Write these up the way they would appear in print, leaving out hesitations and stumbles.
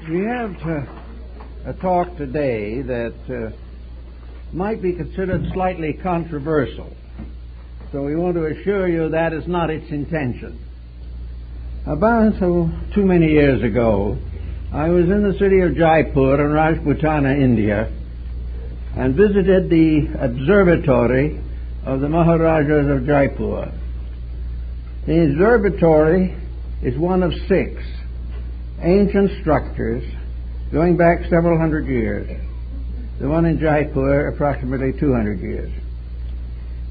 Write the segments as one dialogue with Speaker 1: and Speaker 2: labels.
Speaker 1: We have a talk today that might be considered slightly controversial. So we want to assure you that is not its intention. About too many years ago, I was in the city of Jaipur in Rajputana, India, and visited the observatory of the Maharajas of Jaipur. The observatory is one of 6 ancient structures going back several hundred years. The one in Jaipur, approximately 200 years.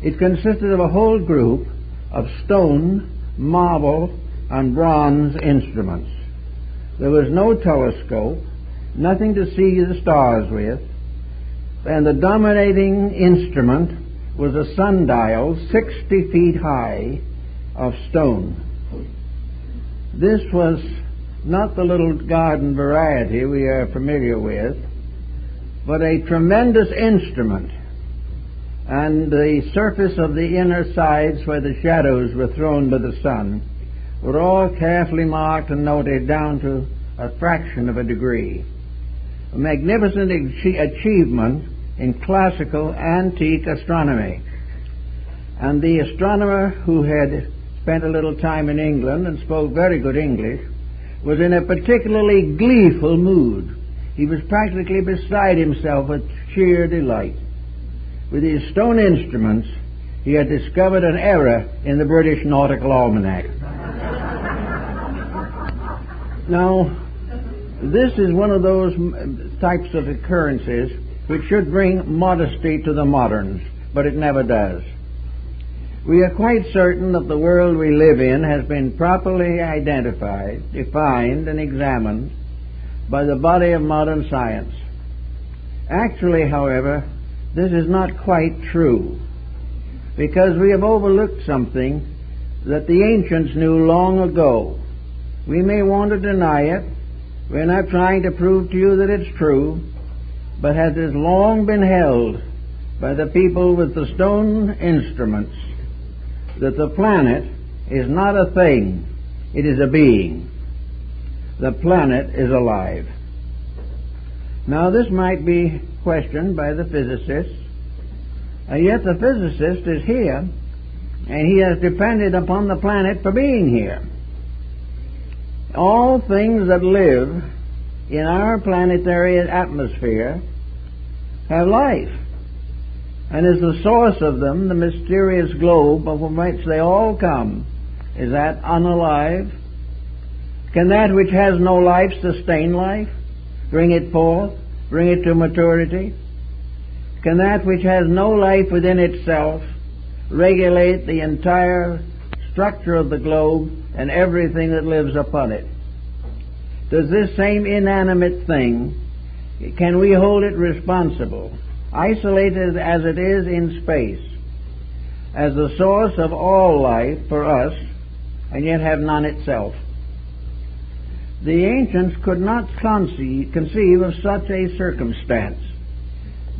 Speaker 1: It consisted of a whole group of stone, marble, and bronze instruments. There was no telescope, nothing to see the stars with, and the dominating instrument was a sundial 60 feet high of stone. This was not the little garden variety we are familiar with, but a tremendous instrument, and the surface of the inner sides where the shadows were thrown by the sun were all carefully marked and noted down to a fraction of a degree. A magnificent achievement in classical antique astronomy. And the astronomer, who had spent a little time in England and spoke very good English, was in a particularly gleeful mood. He was practically beside himself with sheer delight. With his stone instruments, he had discovered an error in the British Nautical Almanac. Now, this is one of those types of occurrences which should bring modesty to the moderns, but it never does. We are quite certain that the world we live in has been properly identified, defined, and examined by the body of modern science. Actually, however, this is not quite true, because we have overlooked something that the ancients knew long ago. We may want to deny it. We're not trying to prove to you that it's true, but has it long been held by the people with the stone instruments that the planet is not a thing, it is a being. The planet is alive. Now, this might be questioned by the physicists, and yet the physicist is here, and he has depended upon the planet for being here. All things that live in our planetary atmosphere have life, and as the source of them, the mysterious globe from which they all come, is that unalive? Can that which has no life sustain life, bring it forth, bring it to maturity? Can that which has no life within itself regulate the entire structure of the globe and everything that lives upon it? Does this same inanimate thing, can we hold it responsible, isolated as it is in space, as the source of all life for us, and yet have none itself? The ancients could not conceive of such a circumstance.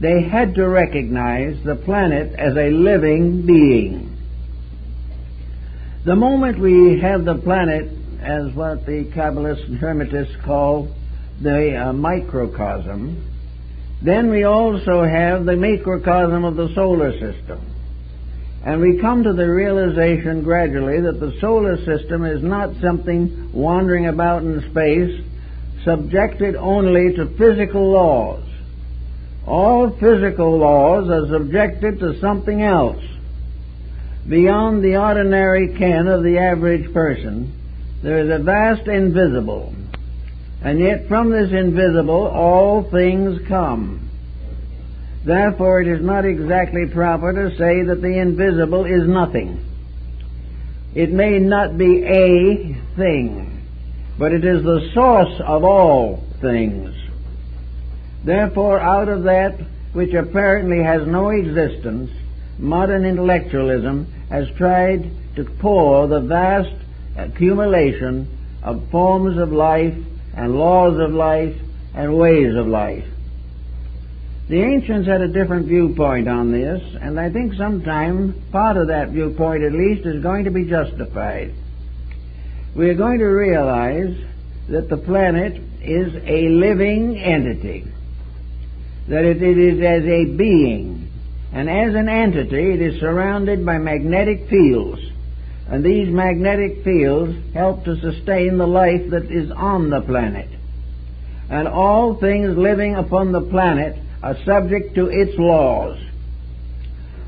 Speaker 1: They had to recognize the planet as a living being. The moment we have the planet as what the Kabbalists and Hermetists call the microcosm, then we also have the microcosm of the solar system. And we come to the realization gradually that the solar system is not something wandering about in space, subjected only to physical laws. All physical laws are subjected to something else. Beyond the ordinary ken of the average person, there is a vast invisible. And yet from this invisible all things come. Therefore it is not exactly proper to say that the invisible is nothing. It may not be a thing, but it is the source of all things. Therefore, out of that which apparently has no existence, modern intellectualism has tried to pour the vast accumulation of forms of life and laws of life and ways of life. The ancients had a different viewpoint on this, and I think sometime part of that viewpoint at least is going to be justified. We are going to realize that the planet is a living entity, that it is as a being, and as an entity it is surrounded by magnetic fields, and these magnetic fields help to sustain the life that is on the planet. And all things living upon the planet are subject to its laws.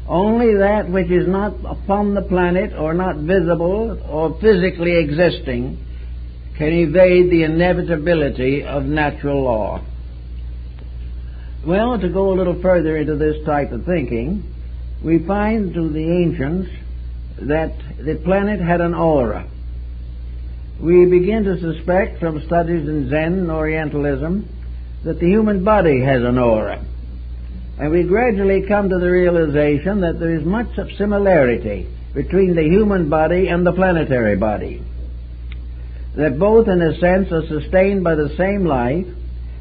Speaker 1: Only that which is not upon the planet, or not visible or physically existing, can evade the inevitability of natural law. Well, to go a little further into this type of thinking, we find through the ancients that the planet had an aura. We begin to suspect from studies in Zen and Orientalism that the human body has an aura. And we gradually come to the realization that there is much of similarity between the human body and the planetary body. That both, in a sense, are sustained by the same life,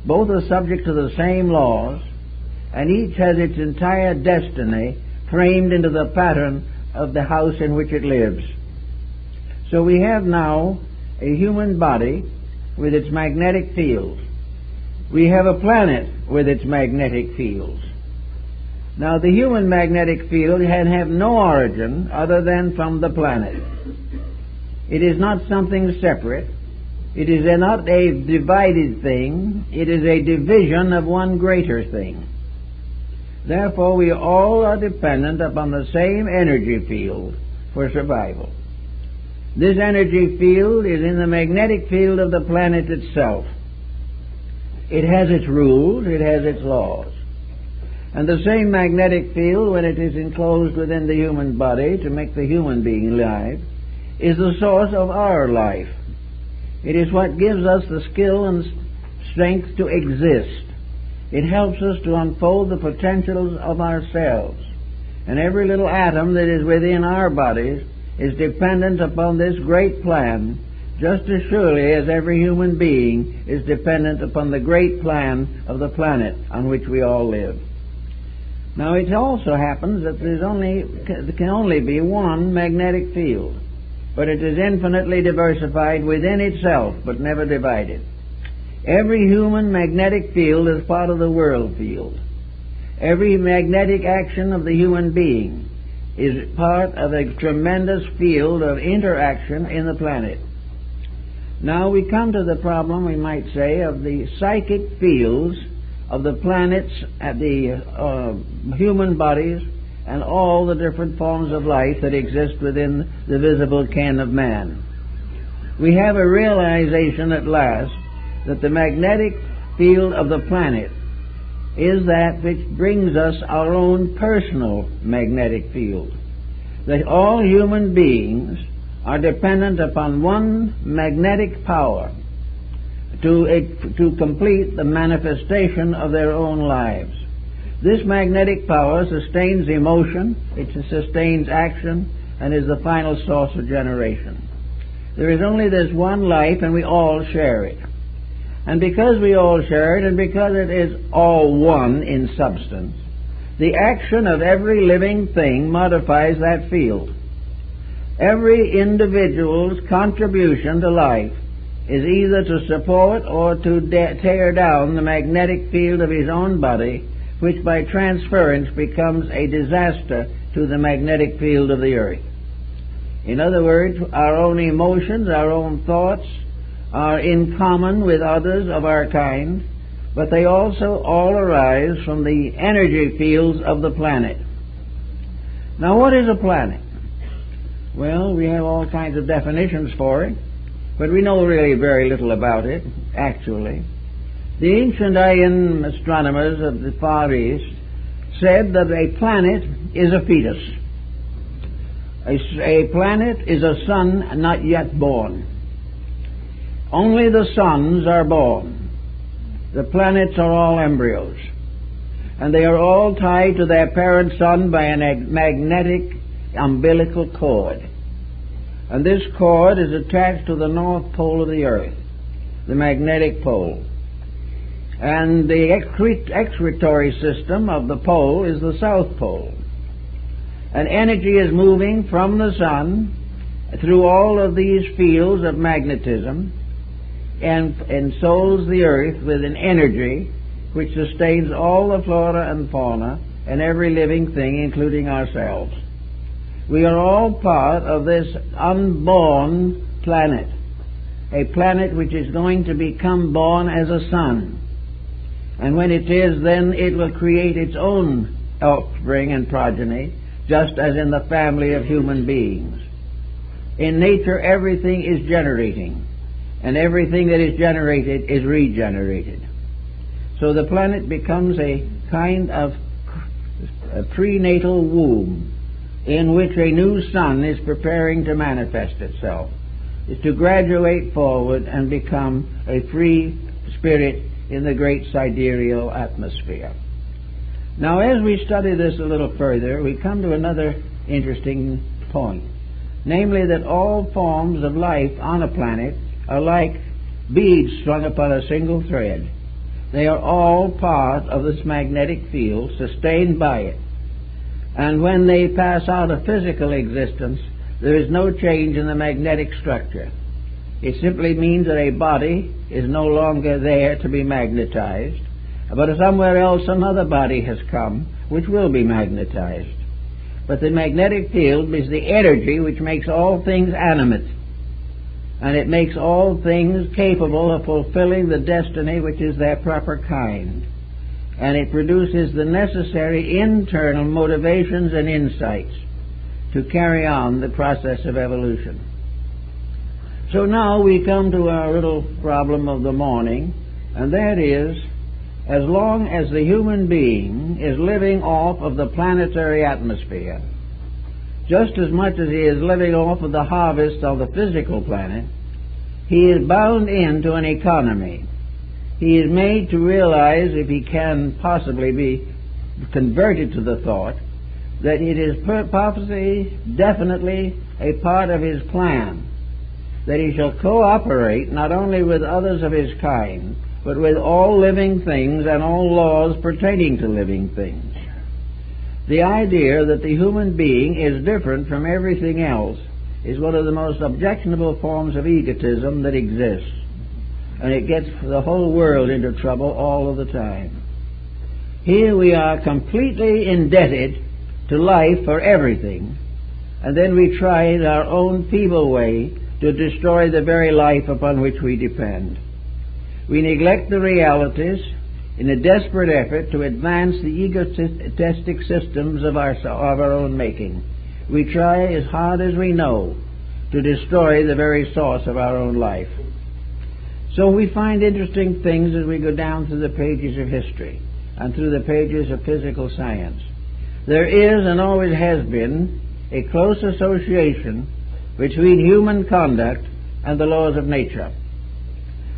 Speaker 1: both are subject to the same laws, and each has its entire destiny framed into the pattern of the house in which it lives. So we have now a human body with its magnetic field. We have a planet with its magnetic fields. Now, the human magnetic field can have no origin other than from the planet. It is not something separate. It is not a divided thing. It is a division of one greater thing. Therefore, we all are dependent upon the same energy field for survival. This energy field is in the magnetic field of the planet itself. It has its rules, it has its laws. And the same magnetic field, when it is enclosed within the human body to make the human being alive, is the source of our life. It is what gives us the skill and strength to exist. It helps us to unfold the potentials of ourselves. And every little atom that is within our bodies is dependent upon this great plan, just as surely as every human being is dependent upon the great plan of the planet on which we all live. Now, it also happens that there can only be one magnetic field, but it is infinitely diversified within itself, but never divided. Every human magnetic field is part of the world field. Every magnetic action of the human being is part of a tremendous field of interaction in the planet. Now we come to the problem, we might say, of the psychic fields of the planets, the human bodies, and all the different forms of life that exist within the visible ken of man. We have a realization at last that the magnetic field of the planet is that which brings us our own personal magnetic field. That all human beings are dependent upon one magnetic power to complete the manifestation of their own lives. This magnetic power sustains emotion, it sustains action, and is the final source of generation. There is only this one life, and we all share it. And because we all share it, and because it is all one in substance, the action of every living thing modifies that field. Every individual's contribution to life is either to support or to tear down the magnetic field of his own body, which by transference becomes a disaster to the magnetic field of the earth. In other words, our own emotions, our own thoughts are in common with others of our kind, but they also all arise from the energy fields of the planet. Now, what is a planet? Well, we have all kinds of definitions for it, but we know really very little about it, actually. The ancient Ayan astronomers of the Far East said that a planet is a fetus. A planet is a sun not yet born. Only the suns are born. The planets are all embryos. And they are all tied to their parent sun by a magnetic umbilical cord. And this cord is attached to the north pole of the earth, the magnetic pole. And the excretory system of the pole is the south pole. And energy is moving from the sun through all of these fields of magnetism and ensouls the earth with an energy which sustains all the flora and fauna and every living thing, including ourselves. We are all part of this unborn planet, a planet which is going to become born as a sun. And when it is, then it will create its own offspring and progeny, just as in the family of human beings. In nature, everything is generating, and everything that is generated is regenerated. So the planet becomes a kind of a prenatal womb in which a new sun is preparing to manifest itself, is to graduate forward and become a free spirit in the great sidereal atmosphere. Now, as we study this a little further, we come to another interesting point, namely that all forms of life on a planet are like beads strung upon a single thread. They are all part of this magnetic field, sustained by it. And when they pass out of physical existence, there is no change in the magnetic structure. It simply means that a body is no longer there to be magnetized, but somewhere else another body has come which will be magnetized. But the magnetic field is the energy which makes all things animate, and it makes all things capable of fulfilling the destiny which is their proper kind. And it produces the necessary internal motivations and insights to carry on the process of evolution. So now we come to our little problem of the morning, and that is, as long as the human being is living off of the planetary atmosphere, just as much as he is living off of the harvest of the physical planet, he is bound into an economy. He is made to realize, if he can possibly be converted to the thought, that it is purposely, definitely a part of his plan, that he shall cooperate not only with others of his kind, but with all living things and all laws pertaining to living things. The idea that the human being is different from everything else is one of the most objectionable forms of egotism that exists, and it gets the whole world into trouble all of the time. Here we are completely indebted to life for everything, and then we try in our own feeble way to destroy the very life upon which we depend. We neglect the realities in a desperate effort to advance the egotistic systems of our own making. We try as hard as we know to destroy the very source of our own life. So we find interesting things as we go down through the pages of history and through the pages of physical science. There is and always has been a close association between human conduct and the laws of nature.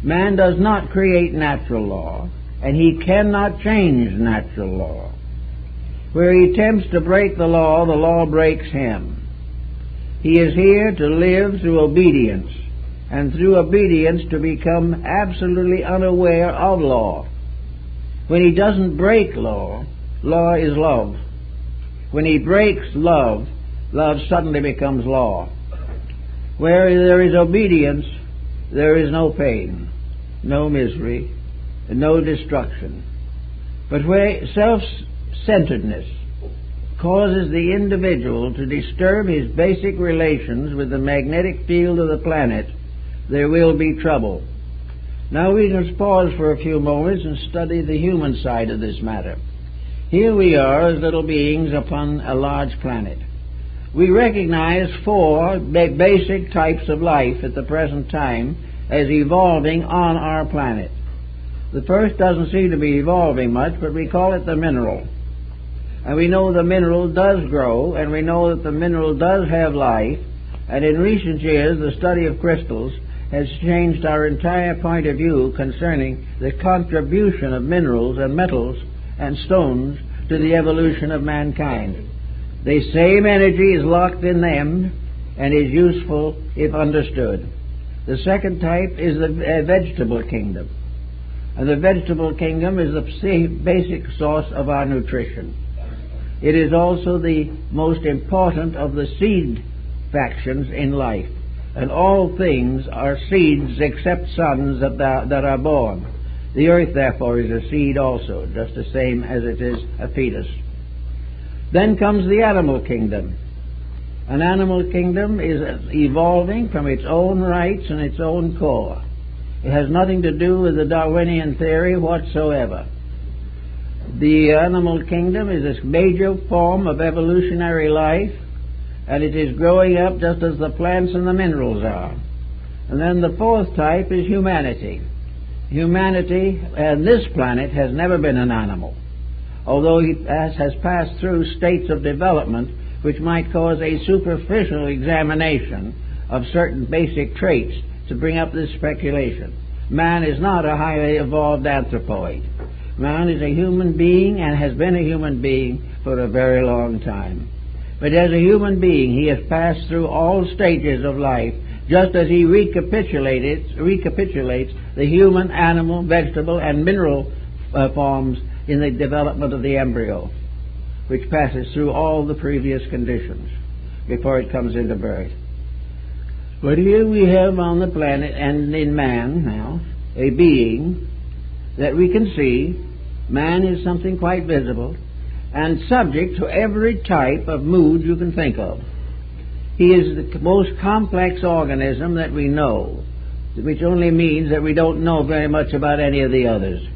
Speaker 1: Man does not create natural law, and he cannot change natural law. Where he attempts to break the law breaks him. He is here to live through obedience, and through obedience to become absolutely unaware of law. When he doesn't break law, law is love. When he breaks love, love suddenly becomes law. Where there is obedience, there is no pain, no misery, and no destruction. But where self-centeredness causes the individual to disturb his basic relations with the magnetic field of the planet, there will be trouble. Now we just pause for a few moments and study the human side of this matter. Here we are as little beings upon a large planet. We recognize four basic types of life at the present time as evolving on our planet. The first doesn't seem to be evolving much, but we call it the mineral. And we know the mineral does grow, and we know that the mineral does have life, and in recent years the study of crystals has changed our entire point of view concerning the contribution of minerals and metals and stones to the evolution of mankind. The same energy is locked in them and is useful if understood. The second type is the vegetable kingdom. And the vegetable kingdom is the basic source of our nutrition. It is also the most important of the seed factions in life. and all things are seeds except sons that are born. The earth, therefore, is a seed also, just the same as it is a fetus. Then comes the animal kingdom. An animal kingdom is evolving from its own rights and its own core. It has nothing to do with the Darwinian theory whatsoever. The animal kingdom is a major form of evolutionary life, and it is growing up just as the plants and the minerals are. And then the fourth type is humanity. Humanity and this planet has never been an animal, although it has passed through states of development which might cause a superficial examination of certain basic traits to bring up this speculation. Man is not a highly evolved anthropoid. Man is a human being and has been a human being for a very long time. But as a human being, he has passed through all stages of life, just as he recapitulates the human, animal, vegetable, and mineral forms in the development of the embryo, which passes through all the previous conditions before it comes into birth. But here we have on the planet, and in man now, a being that we can see. Man is something quite visible and subject to every type of mood you can think of. He is the most complex organism that we know, which only means that we don't know very much about any of the others.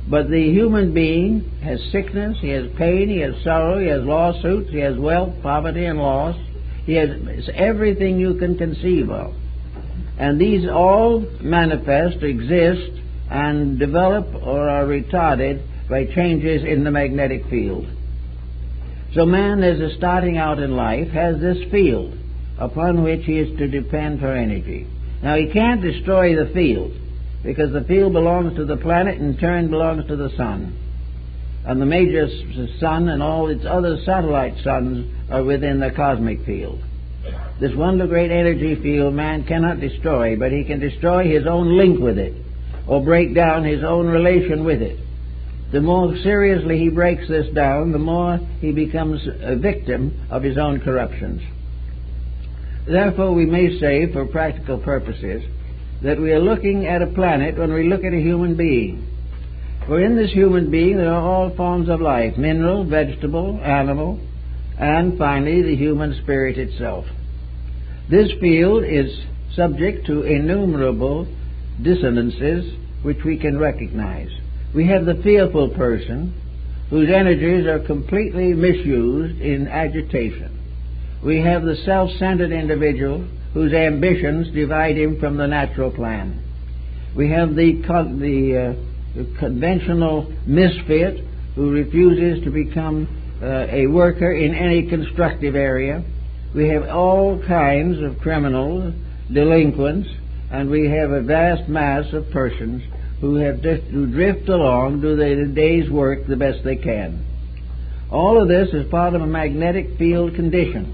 Speaker 1: But the human being has sickness, he has pain, he has sorrow, he has lawsuits, he has wealth, poverty, and loss. He has everything you can conceive of. And these all manifest, exist, and develop or are retarded by changes in the magnetic field. So man, as a starting out in life, has this field upon which he is to depend for energy. Now he can't destroy the field, because the field belongs to the planet and in turn belongs to the sun. And the major sun and all its other satellite suns are within the cosmic field. This wonderful great energy field man cannot destroy, but he can destroy his own link with it, or break down his own relation with it. The more seriously he breaks this down, the more he becomes a victim of his own corruptions. Therefore, we may say, for practical purposes, that we are looking at a planet when we look at a human being. For in this human being there are all forms of life: mineral, vegetable, animal, and finally the human spirit itself. This field is subject to innumerable dissonances which we can recognize. We have the fearful person, whose energies are completely misused in agitation. We have the self-centered individual, whose ambitions divide him from the natural plan. We have the conventional misfit, who refuses to become a worker in any constructive area. We have all kinds of criminals, delinquents, and we have a vast mass of persons who drift along, do their day's work the best they can. All of this is part of a magnetic field condition.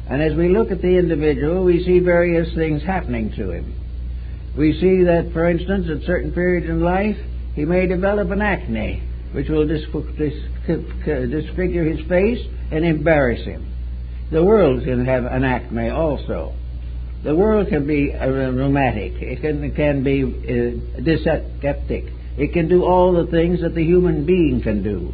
Speaker 1: And as we look at the individual, we see various things happening to him. We see that, for instance, at certain periods in life, he may develop an acne, which will disfigure his face and embarrass him. The world can have an acne also. The world can be rheumatic. It can be dyspeptic. It can do all the things that the human being can do.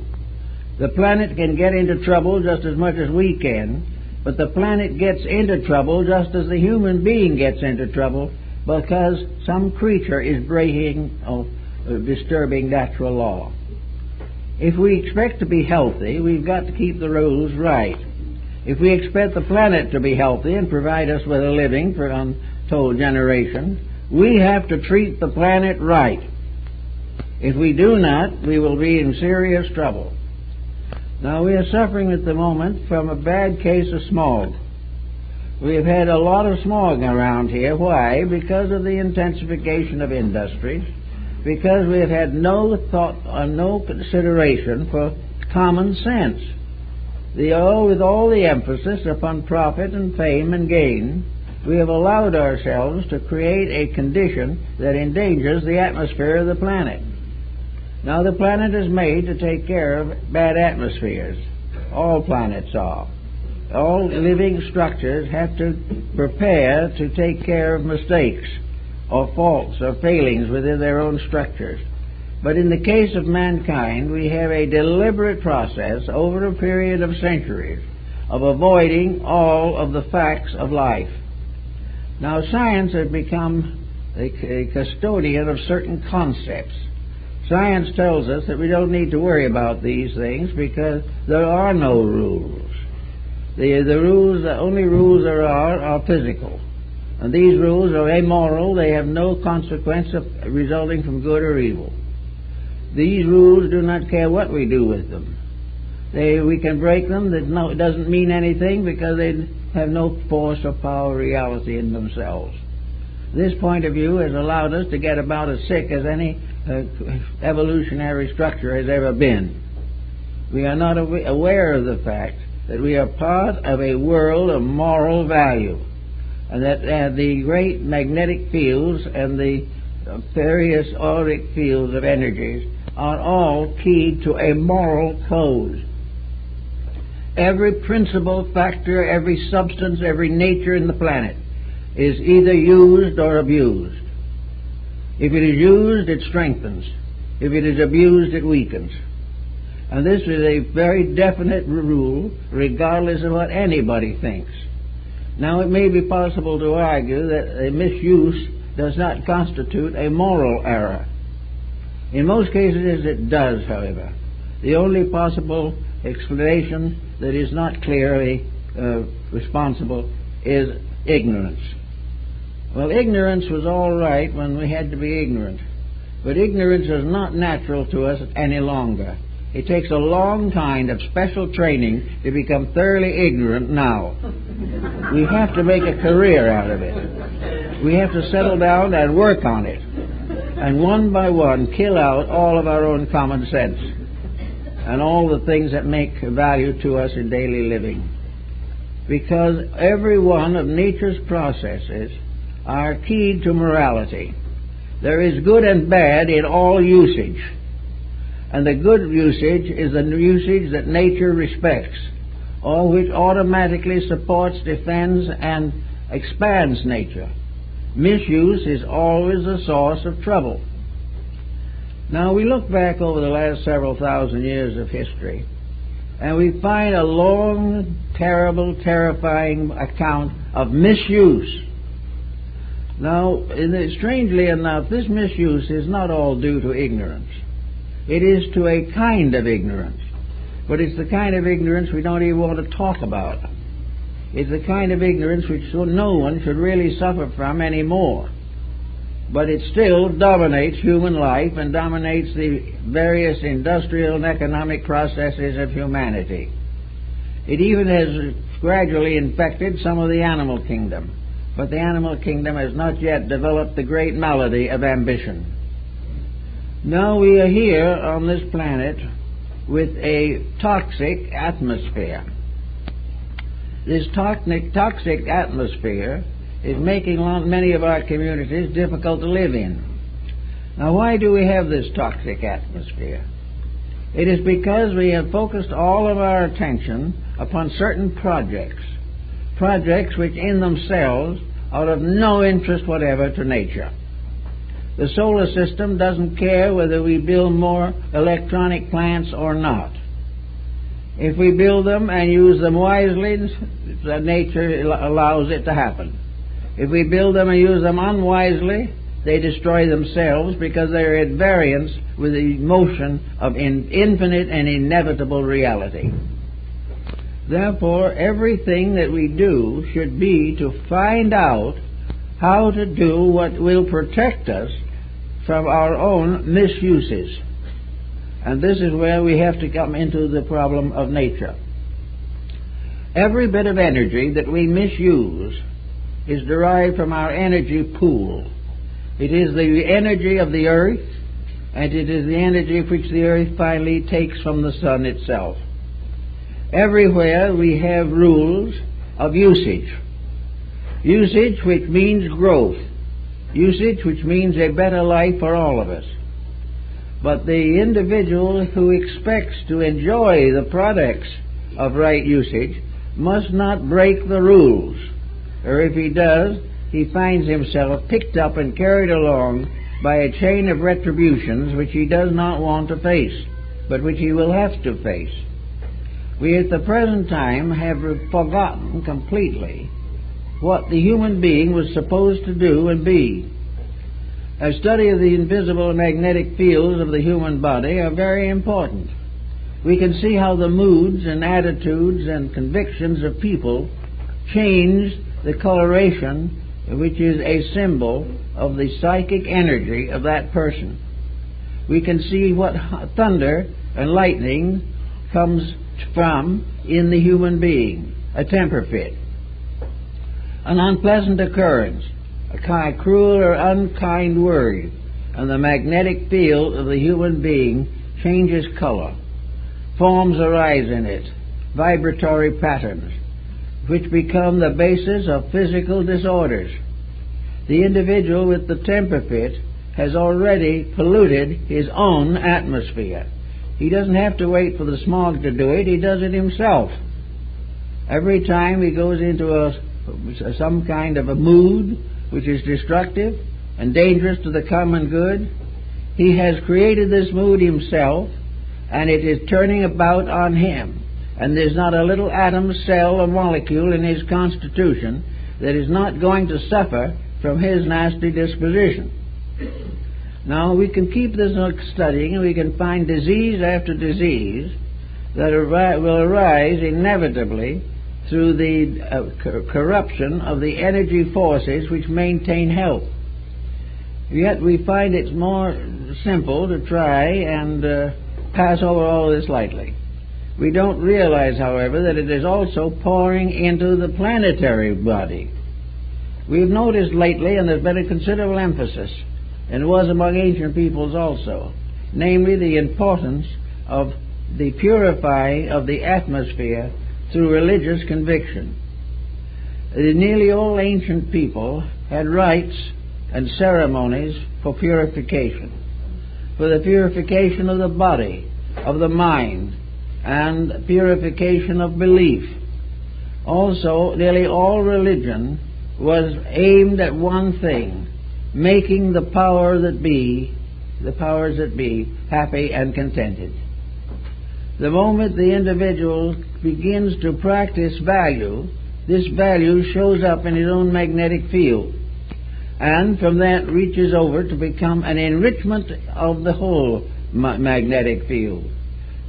Speaker 1: The planet can get into trouble just as much as we can, but the planet gets into trouble just as the human being gets into trouble, because some creature is breaking or disturbing natural law. If we expect to be healthy, we've got to keep the rules right. If we expect the planet to be healthy and provide us with a living for untold generations, we have to treat the planet right. If we do not, we will be in serious trouble. Now, we are suffering at the moment from a bad case of smog. We have had a lot of smog around here. Why? Because of the intensification of industries, because we have had no thought or no consideration for common sense. With all the emphasis upon profit and fame and gain, we have allowed ourselves to create a condition that endangers the atmosphere of the planet. Now, the planet is made to take care of bad atmospheres. All planets are. all living structures have to prepare to take care of mistakes or faults or failings within their own structures. But in the case of mankind, we have a deliberate process over a period of centuries of avoiding all of the facts of life. Now, science has become a custodian of certain concepts. Science tells us that we don't need to worry about these things because there are no rules. The only rules there are physical. And these rules are amoral. They have no consequence resulting from good or evil. These rules do not care what we do with them. We can break them. It doesn't mean anything because they have no force or power or reality in themselves. This point of view has allowed us to get about as sick as any evolutionary structure has ever been. We are not aware of the fact that we are part of a world of moral value, and that the great magnetic fields and the various auric fields of energies are all keyed to a moral code. Every principal factor, every substance, every nature in the planet is either used or abused. If it is used, it strengthens. If it is abused, it weakens. And this is a very definite rule, regardless of what anybody thinks. Now, it may be possible to argue that a misuse does not constitute a moral error. In most cases, it does, however. The only possible explanation that is not clearly responsible is ignorance. Well, ignorance was all right when we had to be ignorant, but ignorance is not natural to us any longer. It takes a long time of special training to become thoroughly ignorant now. We have to make a career out of it. We have to settle down and work on it, and one by one kill out all of our own common sense and all the things that make value to us in daily living. Because every one of nature's processes are keyed to morality. There is good and bad in all usage. And the good usage is the usage that nature respects, all which automatically supports, defends, and expands nature. Misuse is always a source of trouble. Now, we look back over the last several thousand years of history, and we find a long, terrible, terrifying account of misuse. Now, strangely enough, this misuse is not all due to ignorance. It is to a kind of ignorance, but it's the kind of ignorance we don't even want to talk about. It's the kind of ignorance which no one should really suffer from anymore. But it still dominates human life and dominates the various industrial and economic processes of humanity. It even has gradually infected some of the animal kingdom, but the animal kingdom has not yet developed the great malady of ambition. Now we are here on this planet with a toxic atmosphere. This toxic atmosphere is making many of our communities difficult to live in. Now, why do we have this toxic atmosphere? It is because we have focused all of our attention upon certain projects which in themselves are of no interest whatever to nature. The solar system doesn't care whether we build more electronic plants or not. If we build them and use them wisely, nature allows it to happen. If we build them and use them unwisely, they destroy themselves because they are at variance with the motion of infinite and inevitable reality. Therefore, everything that we do should be to find out how to do what will protect us from our own misuses. And this is where we have to come into the problem of nature. Every bit of energy that we misuse is derived from our energy pool. It is the energy of the earth, and it is the energy which the earth finally takes from the sun itself. Everywhere we have rules of usage. Usage which means growth. Usage which means a better life for all of us. But the individual who expects to enjoy the products of right usage must not break the rules, or if he does, he finds himself picked up and carried along by a chain of retributions which he does not want to face, but which he will have to face. We at the present time have forgotten completely what the human being was supposed to do and be. A study of the invisible magnetic fields of the human body are very important. We can see how the moods and attitudes and convictions of people change the coloration, which is a symbol of the psychic energy of that person. We can see what thunder and lightning comes from in the human being, a temper fit, an unpleasant occurrence, a cruel or unkind word, and the magnetic field of the human being changes color. Forms arise in it, vibratory patterns, which become the basis of physical disorders. The individual with the temper fit has already polluted his own atmosphere. He doesn't have to wait for the smog to do it, he does it himself. Every time he goes into some kind of a mood which is destructive and dangerous to the common good, he has created this mood himself, and it is turning about on him. And there's not a little atom, cell, or molecule in his constitution that is not going to suffer from his nasty disposition. Now, we can keep this studying, and we can find disease after disease that will arise inevitably through the corruption of the energy forces which maintain health. Yet we find it's more simple to try and pass over all this lightly. We don't realize, however, that it is also pouring into the planetary body. We've noticed lately, and there's been a considerable emphasis, and it was among ancient peoples also, namely the importance of the purifying of the atmosphere through religious conviction. Nearly all ancient people had rites and ceremonies for purification, for the purification of the body, of the mind, and purification of belief. Also, nearly all religion was aimed at one thing: making the powers that be, happy and contented. The moment the individual begins to practice value, this value shows up in his own magnetic field, and from that reaches over to become an enrichment of the whole magnetic field.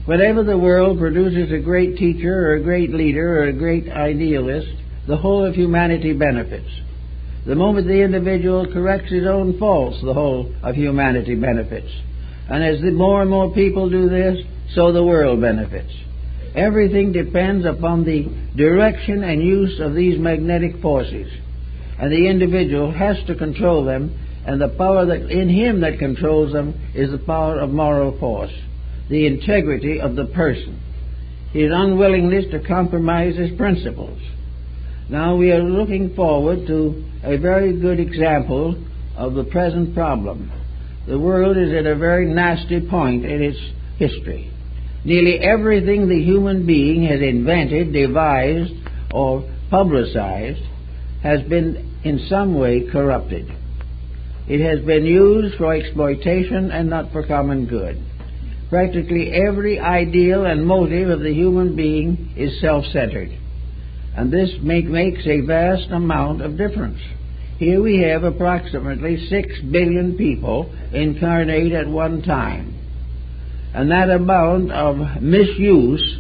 Speaker 1: Whenever the world produces a great teacher or a great leader or a great idealist, the whole of humanity benefits. The moment the individual corrects his own faults, the whole of humanity benefits. And as more and more people do this, so the world benefits. Everything depends upon the direction and use of these magnetic forces. And the individual has to control them, and the power that in him that controls them is the power of moral force, the integrity of the person, his unwillingness to compromise his principles. Now we are looking forward to a very good example of the present problem. The world is at a very nasty point in its history. Nearly everything the human being has invented, devised, or publicized has been in some way corrupted. It has been used for exploitation and not for common good. Practically every ideal and motive of the human being is self-centered, and this makes a vast amount of difference. Here we have approximately 6 billion people incarnate at one time, and that amount of misuse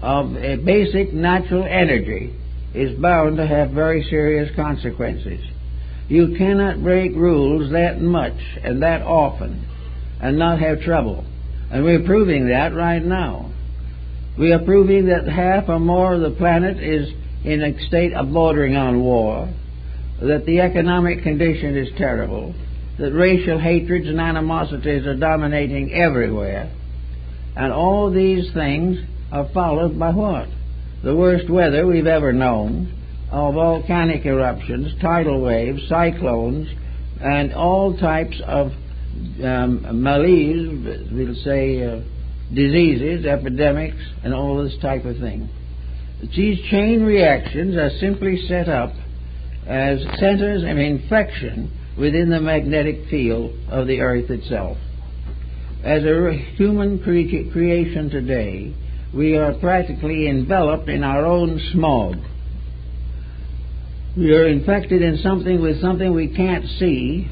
Speaker 1: of a basic natural energy is bound to have very serious consequences. You cannot break rules that much and that often and not have trouble. And we're proving that right now. We are proving that half or more of the planet is in a state of bordering on war, that the economic condition is terrible, that racial hatreds and animosities are dominating everywhere. And all these things are followed by what? The worst weather we've ever known, volcanic eruptions, tidal waves, cyclones, and all types of malaise, we'll say diseases, epidemics, and all this type of thing. These chain reactions are simply set up as centers of infection within the magnetic field of the earth itself. As a human creation today, we are practically enveloped in our own smog. We are infected in something with something we can't see,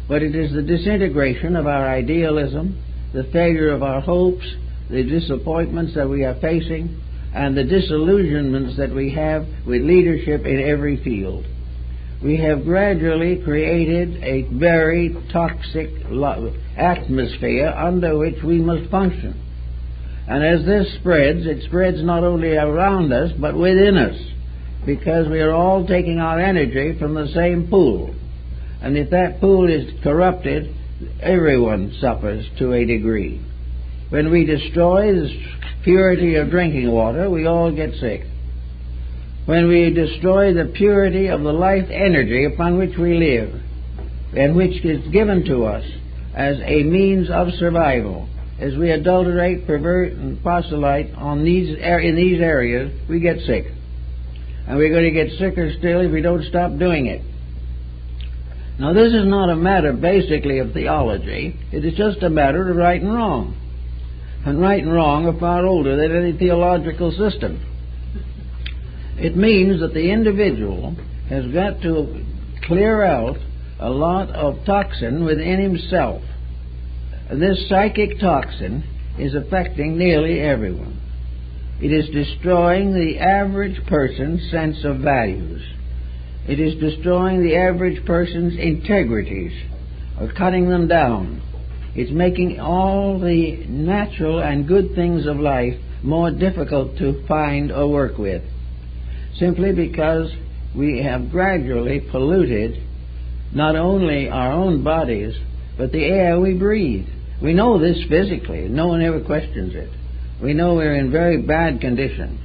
Speaker 1: but it is the disintegration of our idealism, the failure of our hopes, the disappointments that we are facing, and the disillusionments that we have with leadership in every field. We have gradually created a very toxic atmosphere under which we must function. And as this spreads, it spreads not only around us, but within us, because we are all taking our energy from the same pool. And if that pool is corrupted, everyone suffers to a degree. When we destroy the purity of drinking water, we all get sick. When we destroy the purity of the life energy upon which we live, and which is given to us as a means of survival, as we adulterate, pervert, and proselyte in these areas, we get sick. And we're going to get sicker still if we don't stop doing it. Now, this is not a matter basically of theology. It is just a matter of right and wrong. And right and wrong are far older than any theological system. It means that the individual has got to clear out a lot of toxin within himself. And this psychic toxin is affecting nearly everyone. It is destroying the average person's sense of values. It is destroying the average person's integrities, or cutting them down. It's making all the natural and good things of life more difficult to find or work with, simply because we have gradually polluted not only our own bodies, but the air we breathe. We know this physically. No one ever questions it. We know we're in very bad condition.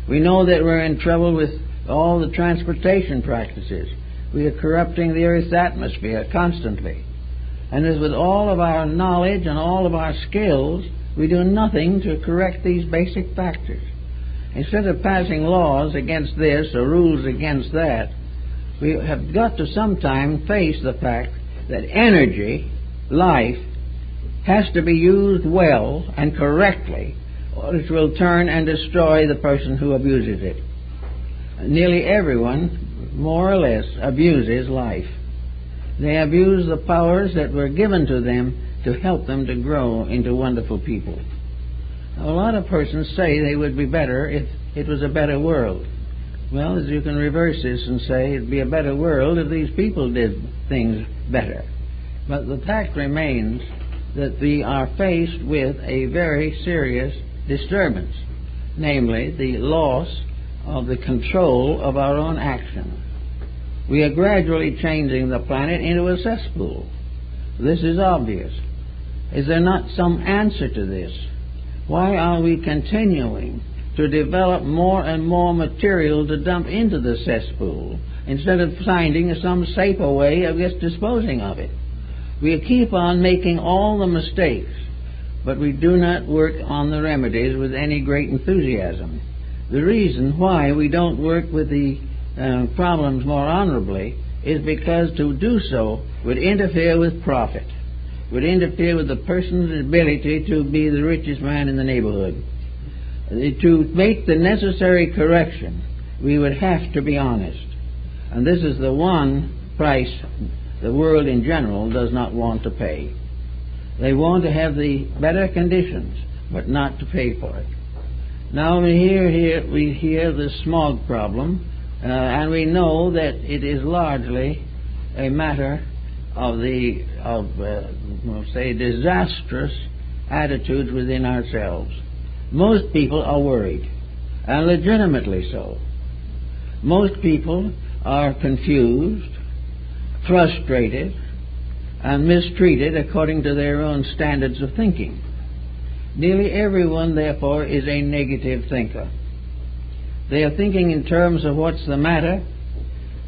Speaker 1: We know that we're in trouble with all the transportation practices. We are corrupting the Earth's atmosphere constantly. And as with all of our knowledge and all of our skills, we do nothing to correct these basic factors. Instead of passing laws against this or rules against that, we have got to sometime face the fact that energy, life, has to be used well and correctly, or it will turn and destroy the person who abuses it. Nearly everyone, more or less, abuses life. They abuse the powers that were given to them to help them to grow into wonderful people. Now, a lot of persons say they would be better if it was a better world. Well, as you can reverse this and say it'd be a better world if these people did things better. But the fact remains that we are faced with a very serious disturbance, namely the loss of the control of our own action. We are gradually changing the planet into a cesspool. This is obvious. Is there not some answer to this? Why are we continuing to develop more and more material to dump into the cesspool instead of finding some safer way of just disposing of it? We keep on making all the mistakes, but we do not work on the remedies with any great enthusiasm. The reason why we don't work with the problems more honorably is because to do so would interfere with profit, would interfere with the person's ability to be the richest man in the neighborhood. To make the necessary correction, we would have to be honest. And this is the one price the world in general does not want to pay. They want to have the better conditions, but not to pay for it. Now we hear the smog problem, and we know that it is largely a matter of disastrous attitudes within ourselves. Most people are worried, and legitimately so. Most people are confused, frustrated, and mistreated according to their own standards of thinking. Nearly everyone, therefore, is a negative thinker. They are thinking in terms of what's the matter,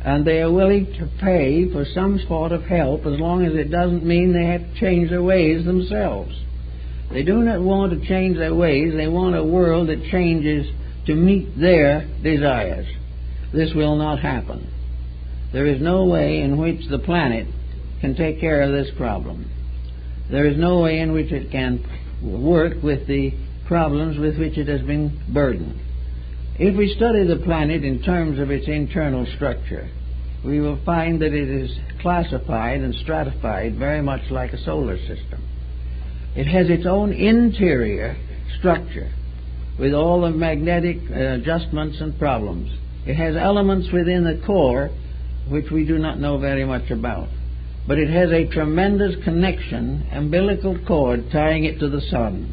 Speaker 1: and they are willing to pay for some sort of help as long as it doesn't mean they have to change their ways themselves. They do not want to change their ways. They want a world that changes to meet their desires. This will not happen. There is no way in which the planet can take care of this problem. There is no way in which it can work with the problems with which it has been burdened. If we study the planet in terms of its internal structure, we will find that it is classified and stratified very much like a solar system. It has its own interior structure with all the magnetic adjustments and problems. It has elements within the core which we do not know very much about. But it has a tremendous connection, umbilical cord tying it to the sun.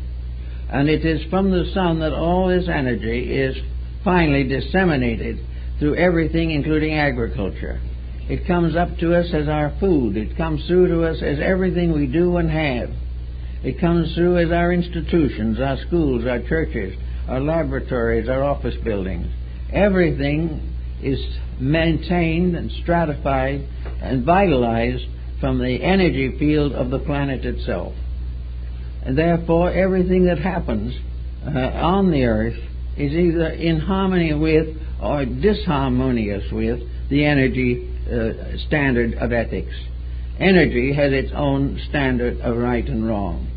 Speaker 1: And it is from the sun that all this energy is finally disseminated through everything, including agriculture. It comes up to us as our food. It comes through to us as everything we do and have. It comes through as our institutions, our schools, our churches, our laboratories, our office buildings. Everything is maintained and stratified and vitalized from the energy field of the planet itself. And therefore, everything that happens on the earth is either in harmony with or disharmonious with the energy standard of ethics. Energy has its own standard of right and wrong.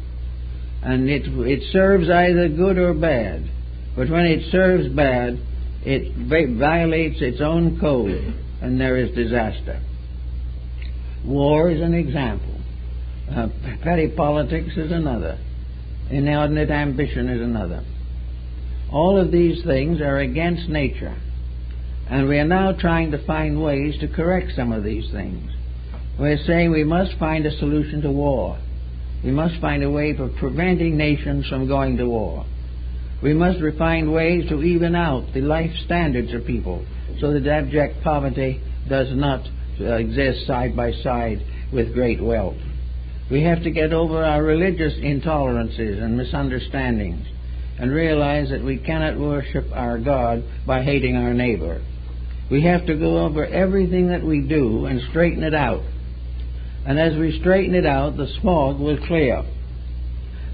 Speaker 1: And it serves either good or bad. But when it serves bad, it violates its own code, and there is disaster. War is an example. Petty politics is another. Inordinate ambition is another. All of these things are against nature, and we are now trying to find ways to correct some of these things. We're saying we must find a solution to war. We must find a way for preventing nations from going to war. We must find ways to even out the life standards of people so that abject poverty does not exist side by side with great wealth. We have to get over our religious intolerances and misunderstandings and realize that we cannot worship our God by hating our neighbor. We have to go over everything that we do and straighten it out. And as we straighten it out, the smog will clear.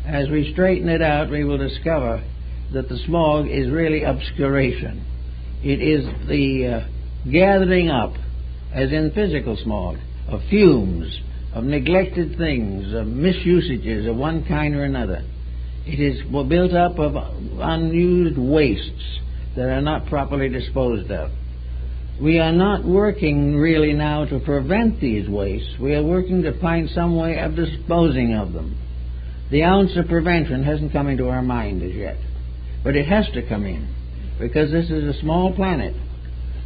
Speaker 1: As we straighten it out, we will discover that the smog is really obscuration. It is the gathering up, as in physical smog, of fumes, of neglected things, of misusages of one kind or another. It is built up of unused wastes that are not properly disposed of. We are not working really now to prevent these wastes. We are working to find some way of disposing of them. The ounce of prevention hasn't come into our mind as yet. But it has to come in, because this is a small planet.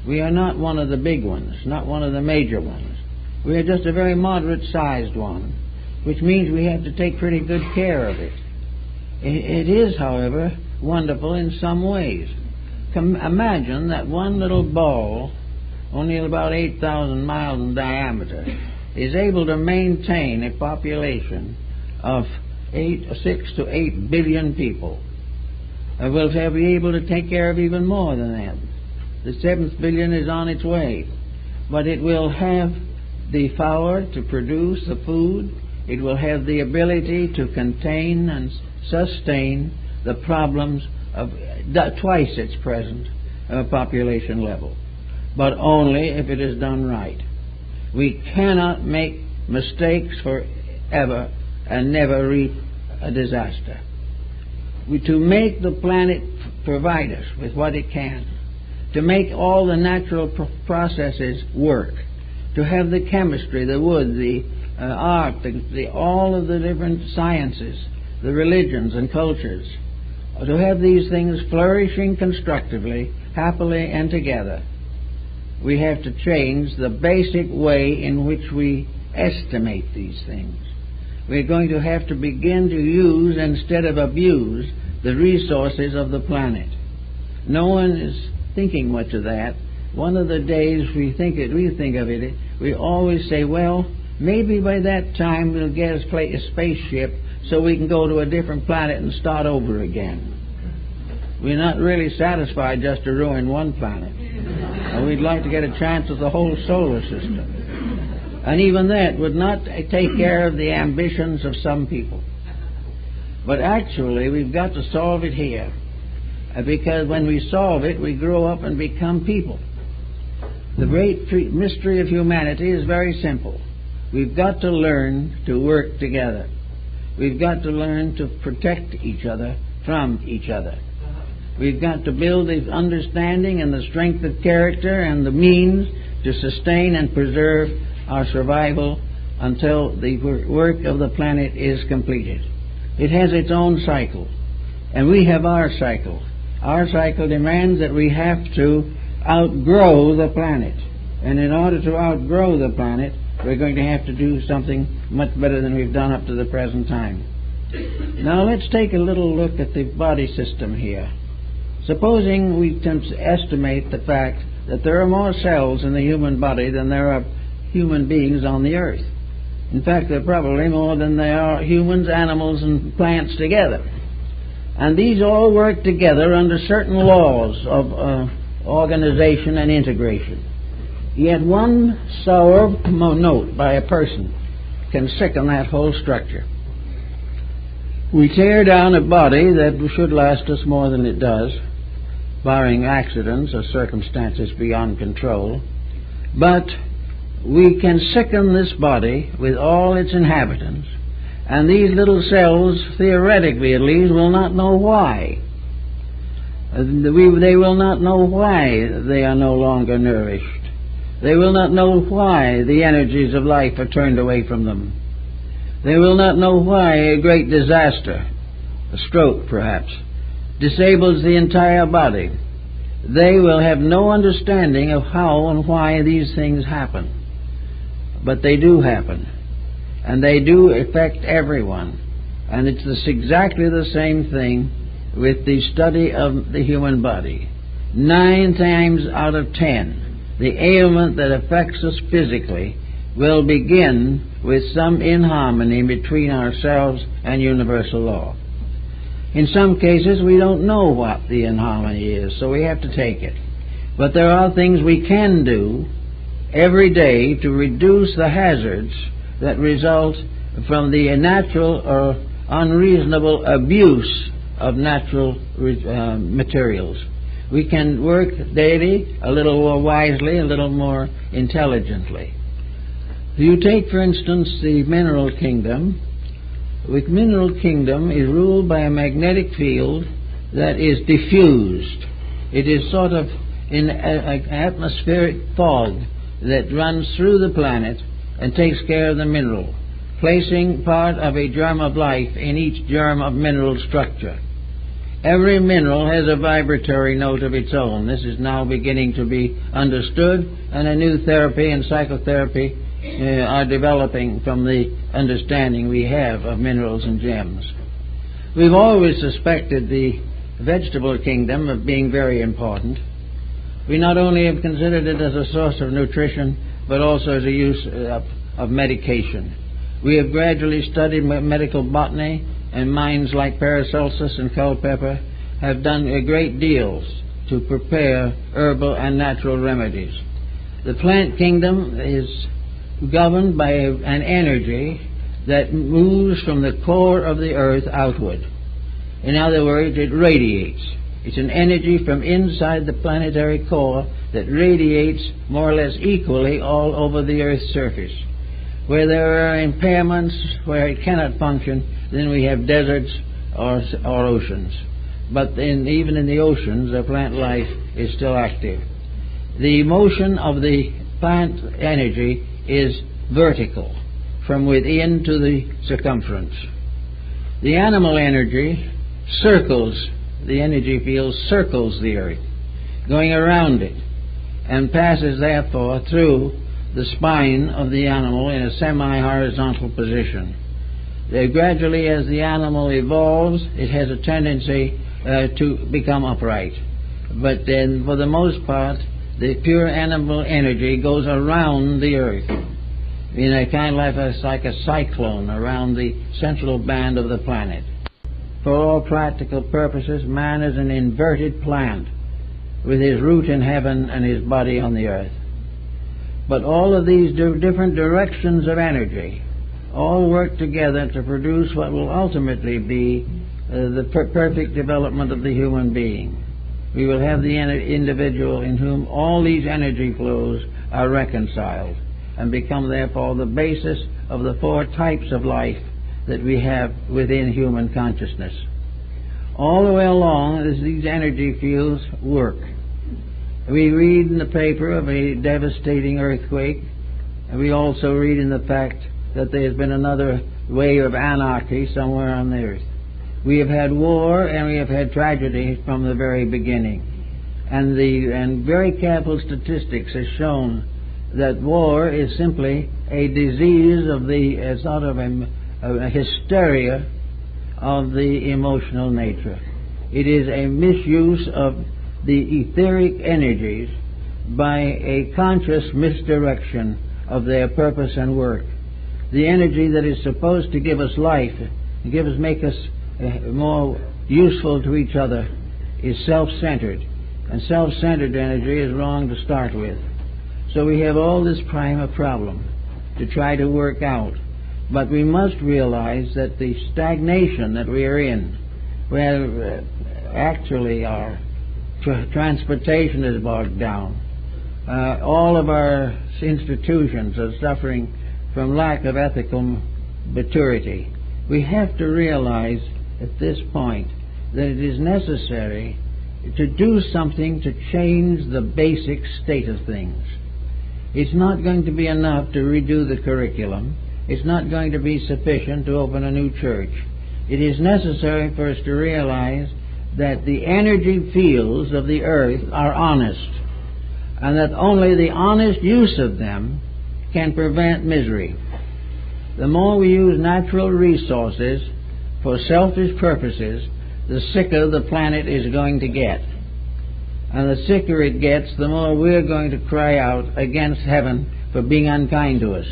Speaker 1: We are not one of the big ones, not one of the major ones. We are just a very moderate-sized one, which means we have to take pretty good care of it. It is, however, wonderful in some ways. Imagine that one little ball, only about 8,000 miles in diameter, is able to maintain a population of 6 to 8 billion people. Will be able to take care of even more than that. The 7th billion is on its way. But it will have the power to produce the food. It will have the ability to contain and sustain the problems of twice its present population level. But only if it is done right. We cannot make mistakes forever and never reap a disaster. To make the planet provide us with what it can, to make all the natural processes work, to have the chemistry, the wood, the art, all of the different sciences, the religions and cultures, to have these things flourishing constructively, happily and together, we have to change the basic way in which we estimate these things. We're going to have to begin to use instead of abuse the resources of the planet. No one is thinking much of that. One of the days we think of it, we always say, well, maybe by that time we'll get a spaceship so we can go to a different planet and start over again. We're not really satisfied just to ruin one planet. We'd like to get a chance at the whole solar system. And even that would not take care of the ambitions of some people. But actually, we've got to solve it here. because when we solve it, we grow up and become people. The great mystery of humanity is very simple. We've got to learn to work together. We've got to learn to protect each other from each other. We've got to build the understanding and the strength of character and the means to sustain and preserve our survival until the work of the planet is completed. It has its own cycle, and we have our cycle. Our cycle demands that we have to outgrow the planet. And in order to outgrow the planet, we're going to have to do something much better than we've done up to the present time. Now let's take a little look at the body system here. Supposing we can estimate the fact that there are more cells in the human body than there are human beings on the earth. In fact, there are probably more than there are humans, animals, and plants together. And these all work together under certain laws of organization and integration. Yet one sour note by a person can sicken that whole structure. We tear down a body that should last us more than it does, barring accidents or circumstances beyond control, but we can sicken this body with all its inhabitants, and these little cells, theoretically at least, will not know why. They will not know why they are no longer nourished. They will not know why the energies of life are turned away from them. They will not know why a great disaster, a stroke perhaps, disables the entire body. They will have no understanding of how and why these things happen. But they do happen, and they do affect everyone. And it's exactly the same thing with the study of the human body. 9 times out of 10, the ailment that affects us physically will begin with some inharmony between ourselves and universal law. In some cases, we don't know what the inharmony is, so we have to take it. But there are things we can do every day to reduce the hazards that result from the natural or unreasonable abuse of natural materials. We can work daily a little more wisely, a little more intelligently. You take, for instance, the mineral kingdom. The mineral kingdom is ruled by a magnetic field that is diffused. It is sort of in an atmospheric fog that runs through the planet and takes care of the mineral, placing part of a germ of life in each germ of mineral structure. Every mineral has a vibratory note of its own. This is now beginning to be understood, and a new therapy and psychotherapy are developing from the understanding we have of minerals and gems. We've always suspected the vegetable kingdom of being very important. We not only have considered it as a source of nutrition, but also as a use of medication. We have gradually studied medical botany, and minds like Paracelsus and Culpeper have done a great deal to prepare herbal and natural remedies. The plant kingdom is governed by an energy that moves from the core of the earth outward. In other words, it radiates. It's an energy from inside the planetary core that radiates more or less equally all over the Earth's surface. Where there are impairments, where it cannot function, then we have deserts or oceans. But even in the oceans, the plant life is still active. The motion of the plant energy is vertical, from within to the circumference. The animal energy circles, the energy field circles the earth, going around it, and passes therefore through the spine of the animal in a semi-horizontal position. Gradually, as the animal evolves, it has a tendency to become upright. But then, for the most part, the pure animal energy goes around the earth in a kind of like a cyclone around the central band of the planet. For all practical purposes, man is an inverted plant with his root in heaven and his body on the earth. But all of these different directions of energy all work together to produce what will ultimately be the perfect development of the human being. We will have the individual in whom all these energy flows are reconciled and become therefore the basis of the four types of life that we have within human consciousness. All the way along, as these energy fields work, we read in the paper of a devastating earthquake, and we also read in the fact that there has been another wave of anarchy somewhere on the earth. We have had war and we have had tragedy from the very beginning. And very careful statistics have shown that war is simply a disease of the sort of a hysteria of the emotional nature. It is a misuse of the etheric energies by a conscious misdirection of their purpose and work. The energy that is supposed to give us life, make us more useful to each other, is self-centered. And self-centered energy is wrong to start with. So we have all this primal problem to try to work out. But we must realize that the stagnation that we are in, where actually our transportation is bogged down, all of our institutions are suffering from lack of ethical maturity. We have to realize at this point that it is necessary to do something to change the basic state of things. It's not going to be enough to redo the curriculum. It's not going to be sufficient to open a new church. It is necessary for us to realize that the energy fields of the earth are honest, and that only the honest use of them can prevent misery. The more we use natural resources for selfish purposes, the sicker the planet is going to get. And the sicker it gets, the more we're going to cry out against heaven for being unkind to us.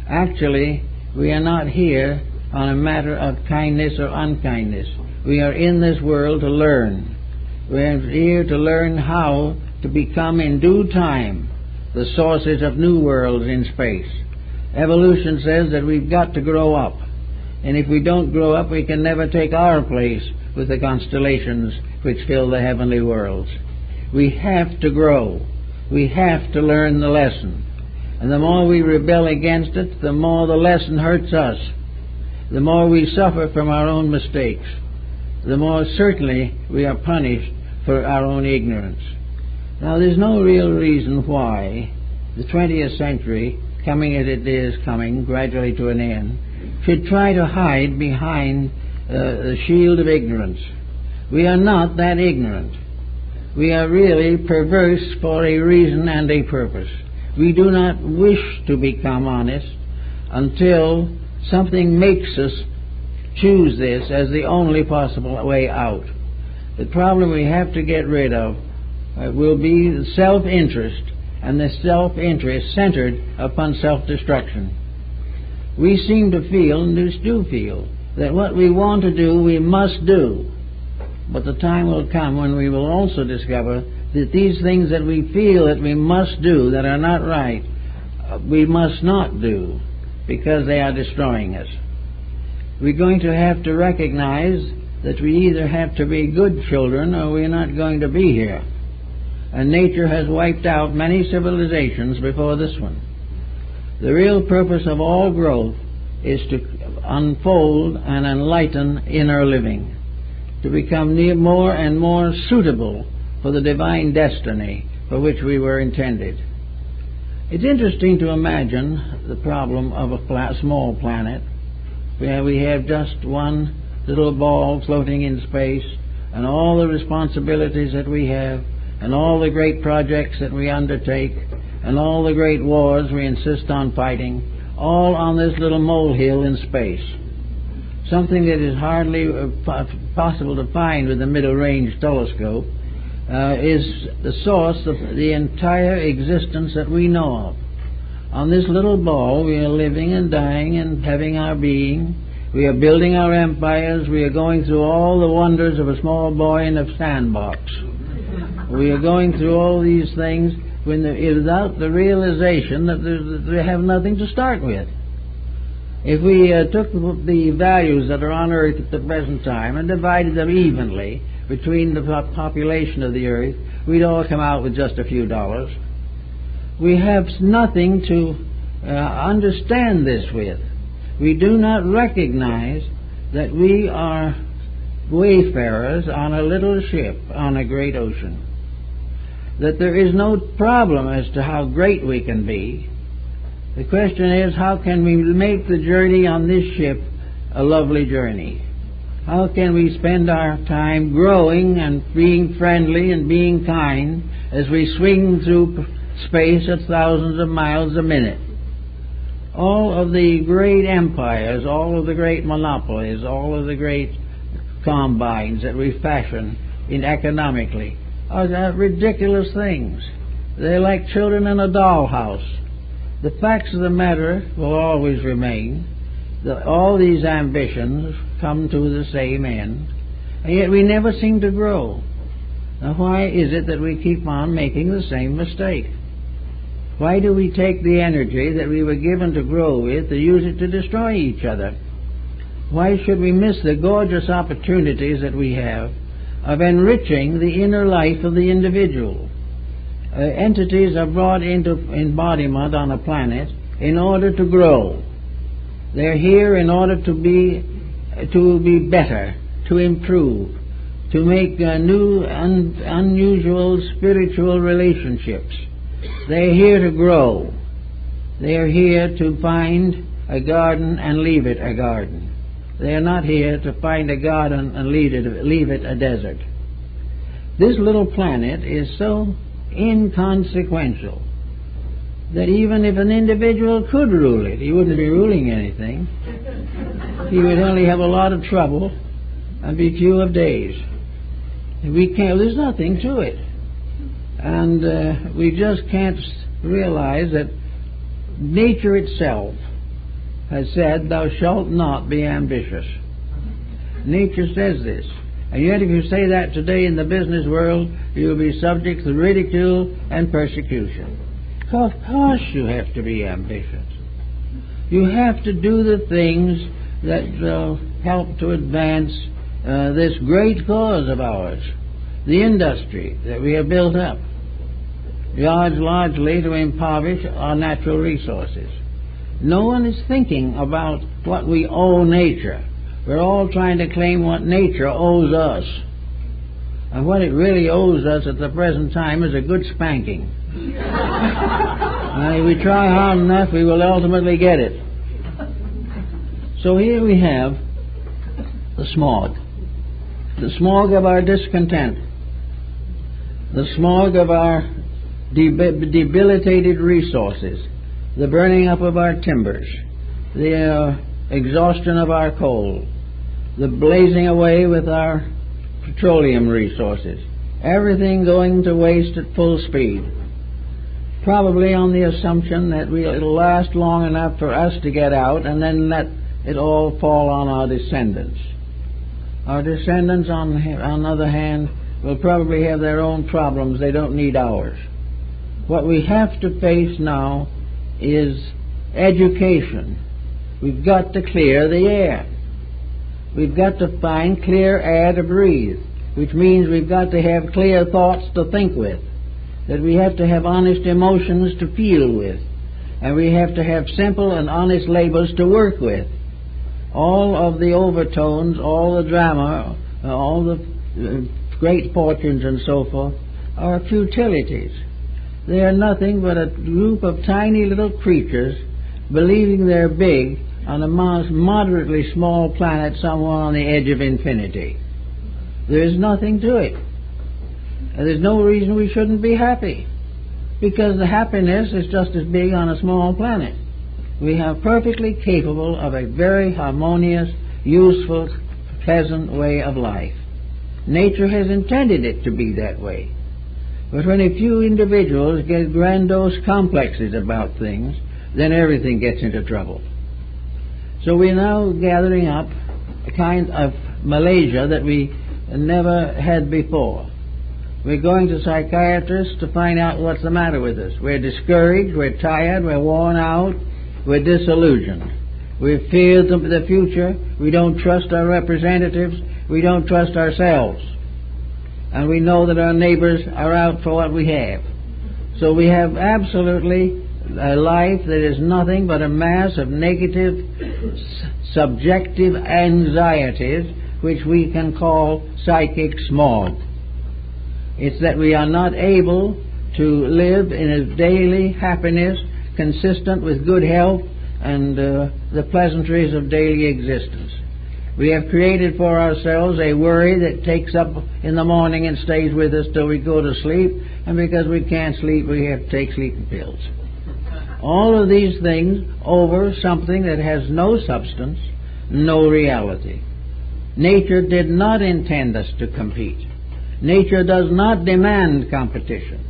Speaker 1: Actually, we are not here on a matter of kindness or unkindness. We are in this world to learn. We are here to learn how to become in due time the sources of new worlds in space. Evolution says that we've got to grow up. And if we don't grow up, we can never take our place with the constellations which fill the heavenly worlds. We have to grow. We have to learn the lesson. And the more we rebel against it, the more the lesson hurts us. The more we suffer from our own mistakes. The more certainly we are punished for our own ignorance. Now, there's no real reason why the 20th century, coming as it is coming gradually to an end, should try to hide behind the shield of ignorance. We are not that ignorant. We are really perverse for a reason and a purpose. We do not wish to become honest until something makes us choose this as the only possible way out. The problem we have to get rid of will be the self-interest, and the self-interest centered upon self-destruction. We seem to feel, and do feel, that what we want to do, we must do. But the time will come when we will also discover that these things that we feel that we must do, that are not right, we must not do, because they are destroying us. We're going to have to recognize that we either have to be good children or we're not going to be here. And nature has wiped out many civilizations before this one. The real purpose of all growth is to unfold and enlighten inner living, to become more and more suitable for the divine destiny for which we were intended. It's interesting to imagine the problem of a small planet where we have just one little ball floating in space, and all the responsibilities that we have, and all the great projects that we undertake, and all the great wars we insist on fighting, all on this little molehill in space. Something that is hardly possible to find with a middle-range telescope is the source of the entire existence that we know of. On this little ball we are living and dying and having our being. We are building our empires. We are going through all the wonders of a small boy in a sandbox. We are going through all these things without the realization that they have nothing to start with. If we took the values that are on Earth at the present time and divided them evenly between the population of the Earth, we'd all come out with just a few dollars. We have nothing to understand this with. We do not recognize that we are wayfarers on a little ship on a great ocean, that there is no problem as to how great we can be. The question is, how can we make the journey on this ship a lovely journey? How can we spend our time growing and being friendly and being kind as we swing through space at thousands of miles a minute? All of the great empires, all of the great monopolies, all of the great combines that we fashion economically are ridiculous things. They're like children in a dollhouse. The facts of the matter will always remain that all these ambitions come to the same end, and yet we never seem to grow. Now, why is it that we keep on making the same mistake? Why do we take the energy that we were given to grow with to use it to destroy each other? Why should we miss the gorgeous opportunities that we have of enriching the inner life of the individual? Entities are brought into embodiment on a planet in order to grow. They're here in order to be better, to improve, to make new, unusual spiritual relationships. They're here to grow. They're here to find a garden and leave it a garden. They're not here to find a garden and leave it a desert. This little planet is so inconsequential that even if an individual could rule it, he wouldn't be ruling anything. He would only have a lot of trouble and be few of days. There's nothing to it. And we just can't realize that nature itself has said, "Thou shalt not be ambitious." Nature says this. And yet if you say that today in the business world, you'll be subject to ridicule and persecution. Of course you have to be ambitious. You have to do the things that will help to advance this great cause of ours, the industry that we have built up, largely to impoverish our natural resources. No one is thinking about what we owe nature. We're all trying to claim what nature owes us. And what it really owes us at the present time is a good spanking. If we try hard enough, we will ultimately get it. So here we have the smog of our discontent, the smog of our debilitated resources, the burning up of our timbers, the exhaustion of our coal, the blazing away with our petroleum resources, everything going to waste at full speed, probably on the assumption that it'll last long enough for us to get out and then let it all fall on our descendants. Our descendants, on the other hand, will probably have their own problems. They don't need ours. What we have to face now is education. We've got to clear the air. We've got to find clear air to breathe, which means we've got to have clear thoughts to think with, that we have to have honest emotions to feel with, and we have to have simple and honest labors to work with. All of the overtones, all the drama, all the great fortunes and so forth are futilities. They are nothing but a group of tiny little creatures believing they're big on a moderately small planet somewhere on the edge of infinity. There is nothing to it. And there's no reason we shouldn't be happy, because the happiness is just as big on a small planet. We are perfectly capable of a very harmonious, useful, pleasant way of life. Nature has intended it to be that way. But when a few individuals get grandiose complexes about things, then everything gets into trouble. So we're now gathering up a kind of Malaysia that we never had before. We're going to psychiatrists to find out what's the matter with us. We're discouraged, we're tired, we're worn out, we're disillusioned. We fear the future. We don't trust our representatives. We don't trust ourselves. And we know that our neighbors are out for what we have. So we have absolutely a life that is nothing but a mass of negative, subjective anxieties, which we can call psychic smog. It's that we are not able to live in a daily happiness consistent with good health and the pleasantries of daily existence. We have created for ourselves a worry that takes up in the morning and stays with us till we go to sleep, and because we can't sleep, we have to take sleeping pills. All of these things over something that has no substance, no reality. Nature did not intend us to compete. Nature does not demand competition.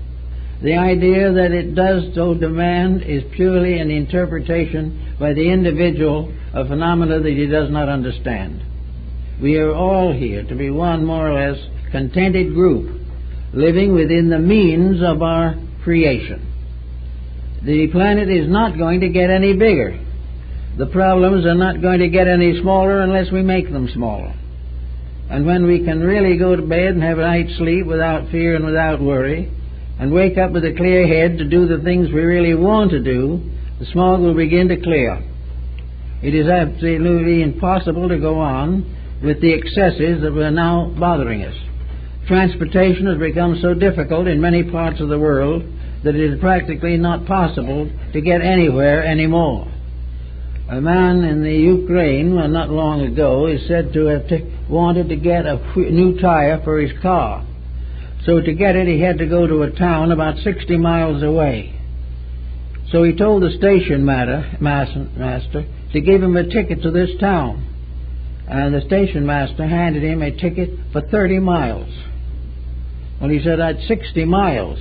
Speaker 1: The idea that it does so demand is purely an interpretation by the individual of phenomena that he does not understand. We are all here to be one more or less contented group, living within the means of our creation. The planet is not going to get any bigger. The problems are not going to get any smaller unless we make them smaller. And when we can really go to bed and have a night's sleep without fear and without worry, and wake up with a clear head to do the things we really want to do, the smog will begin to clear. It is absolutely impossible to go on with the excesses that are now bothering us. Transportation has become so difficult in many parts of the world that it is practically not possible to get anywhere anymore. A man in the Ukraine, not long ago, is said to have wanted to get a new tire for his car. So to get it, he had to go to a town about 60 miles away. So he told the station master to give him a ticket to this town. And the station master handed him a ticket for 30 miles. Well, he said, I'd 60 miles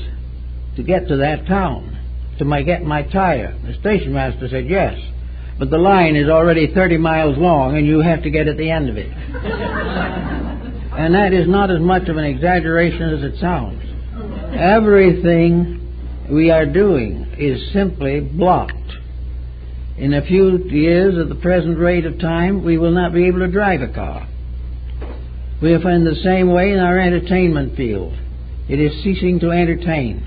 Speaker 1: to get to that town to get my tire. The station master said, yes, but the line is already 30 miles long and you have to get at the end of it. And that is not as much of an exaggeration as it sounds. Everything we are doing is simply blocked. In a few years, at the present rate of time, we will not be able to drive a car. We are in the same way in our entertainment field. It is ceasing to entertain.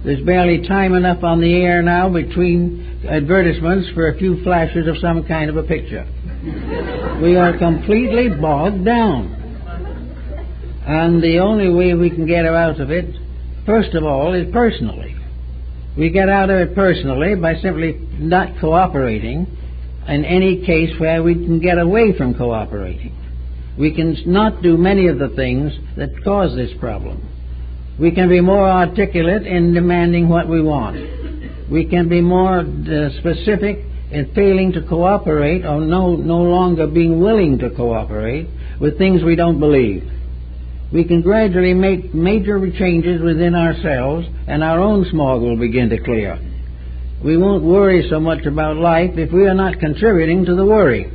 Speaker 1: There's barely time enough on the air now between advertisements for a few flashes of some kind of a picture. We are completely bogged down. And the only way we can get out of it, first of all, is personally. We get out of it personally by simply not cooperating in any case where we can get away from cooperating. We can not do many of the things that cause this problem. We can be more articulate in demanding what we want. We can be more specific in failing to cooperate or no longer being willing to cooperate with things we don't believe. We can gradually make major changes within ourselves, and our own smog will begin to clear. We won't worry so much about life if we are not contributing to the worry.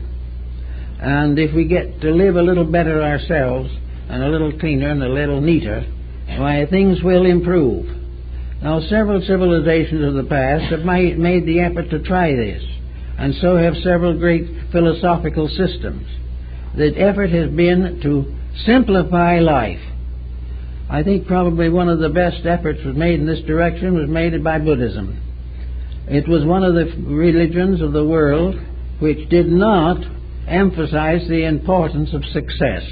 Speaker 1: And if we get to live a little better ourselves, and a little cleaner and a little neater, why, things will improve. Now, several civilizations of the past have made the effort to try this, and so have several great philosophical systems. The effort has been to simplify life. I think probably one of the best efforts was made in this direction was made by Buddhism. It was one of the religions of the world which did not emphasize the importance of success.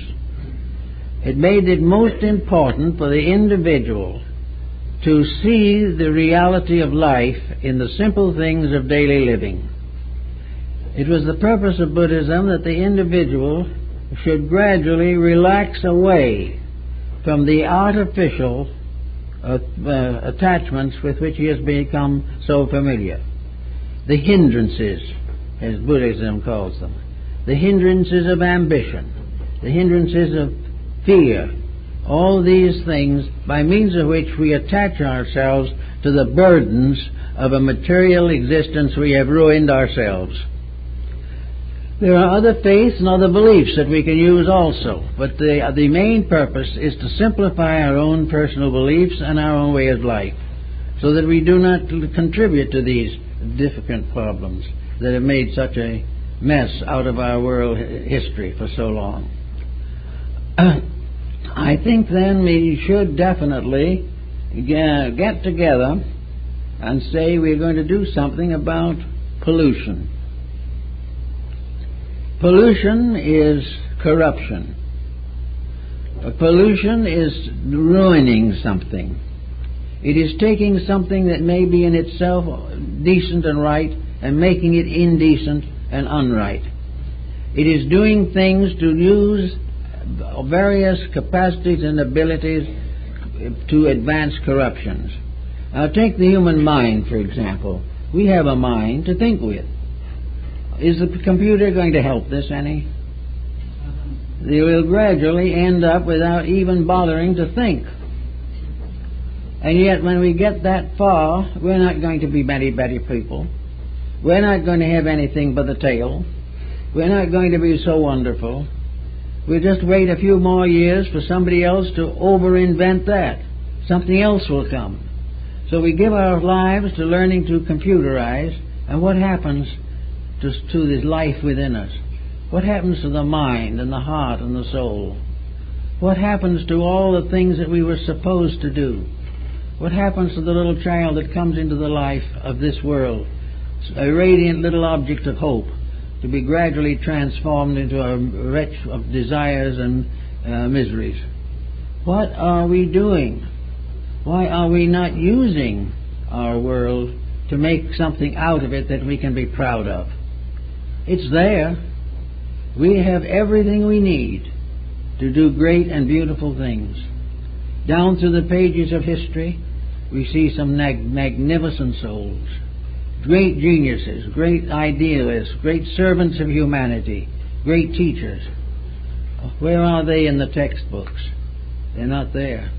Speaker 1: It made it most important for the individual to see the reality of life in the simple things of daily living. It was the purpose of Buddhism that the individual should gradually relax away from the artificial attachments with which he has become so familiar. The hindrances, as Buddhism calls them. The hindrances of ambition. The hindrances of fear. All these things by means of which we attach ourselves to the burdens of a material existence we have ruined ourselves. There are other faiths and other beliefs that we can use also, but the main purpose is to simplify our own personal beliefs and our own way of life, so that we do not contribute to these difficult problems that have made such a mess out of our world history for so long. I think then we should definitely get together and say we're going to do something about pollution. Pollution is corruption. Pollution is ruining something. It is taking something that may be in itself decent and right and making it indecent and unright. It is doing things to use various capacities and abilities to advance corruptions. Now take the human mind, for example. We have a mind to think with. Is the computer going to help this any? They will gradually end up without even bothering to think. And yet when we get that far, we're not going to be many better people. We're not going to have anything but the tail. We're not going to be so wonderful. We'll just wait a few more years for somebody else to over-invent that. Something else will come. So we give our lives to learning to computerize, and what happens to this life within us? What happens to the mind and the heart and the soul? What happens to all the things that we were supposed to do? What happens to the little child that comes into the life of this world? A radiant little object of hope, to be gradually transformed into a wretch of desires and miseries. What are we doing? Why are we not using our world to make something out of it that we can be proud of? It's there. We have everything we need to do great and beautiful things. Down through the pages of history, we see some magnificent souls, great geniuses, great idealists, great servants of humanity, great teachers. Where are they in the textbooks? They're not there.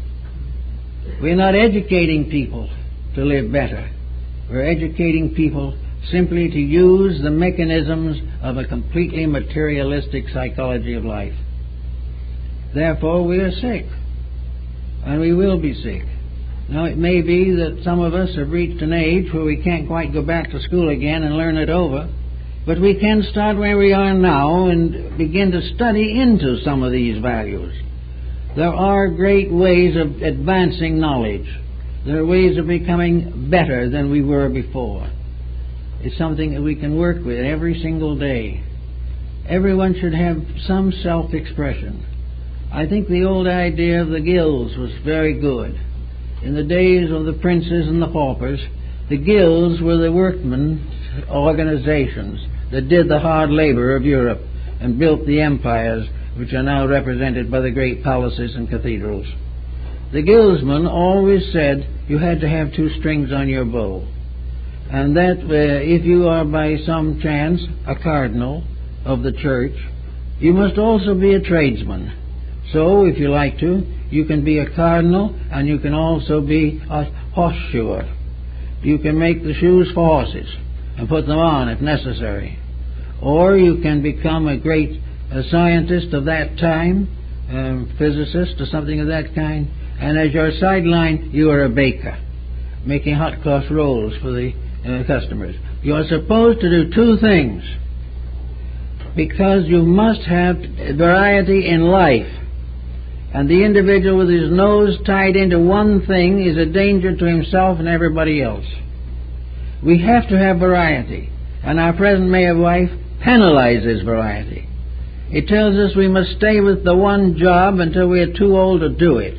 Speaker 1: We're not educating people to live better. We're educating people simply to use the mechanisms of a completely materialistic psychology of life. Therefore, we are sick, and we will be sick. Now, it may be that some of us have reached an age where we can't quite go back to school again and learn it over, but we can start where we are now and begin to study into some of these values. There are great ways of advancing knowledge. There are ways of becoming better than we were before. It's something that we can work with every single day. Everyone should have some self-expression. I think the old idea of the guilds was very good. In the days of the princes and the paupers, the guilds were the workmen's organizations that did the hard labor of Europe and built the empires which are now represented by the great palaces and cathedrals. The guildsmen always said you had to have two strings on your bow, and that if you are by some chance a cardinal of the church, you must also be a tradesman. So, if you like to, you can be a cardinal and you can also be a horseshoer. You can make the shoes for horses and put them on if necessary. Or you can become a great scientist of that time, physicist or something of that kind, and as your sideline you are a baker, making hot cross rolls for the customers. You are supposed to do two things, because you must have variety in life. And the individual with his nose tied into one thing is a danger to himself and everybody else. We have to have variety, and our present Mayor wife penalizes variety. It tells us we must stay with the one job until we are too old to do it.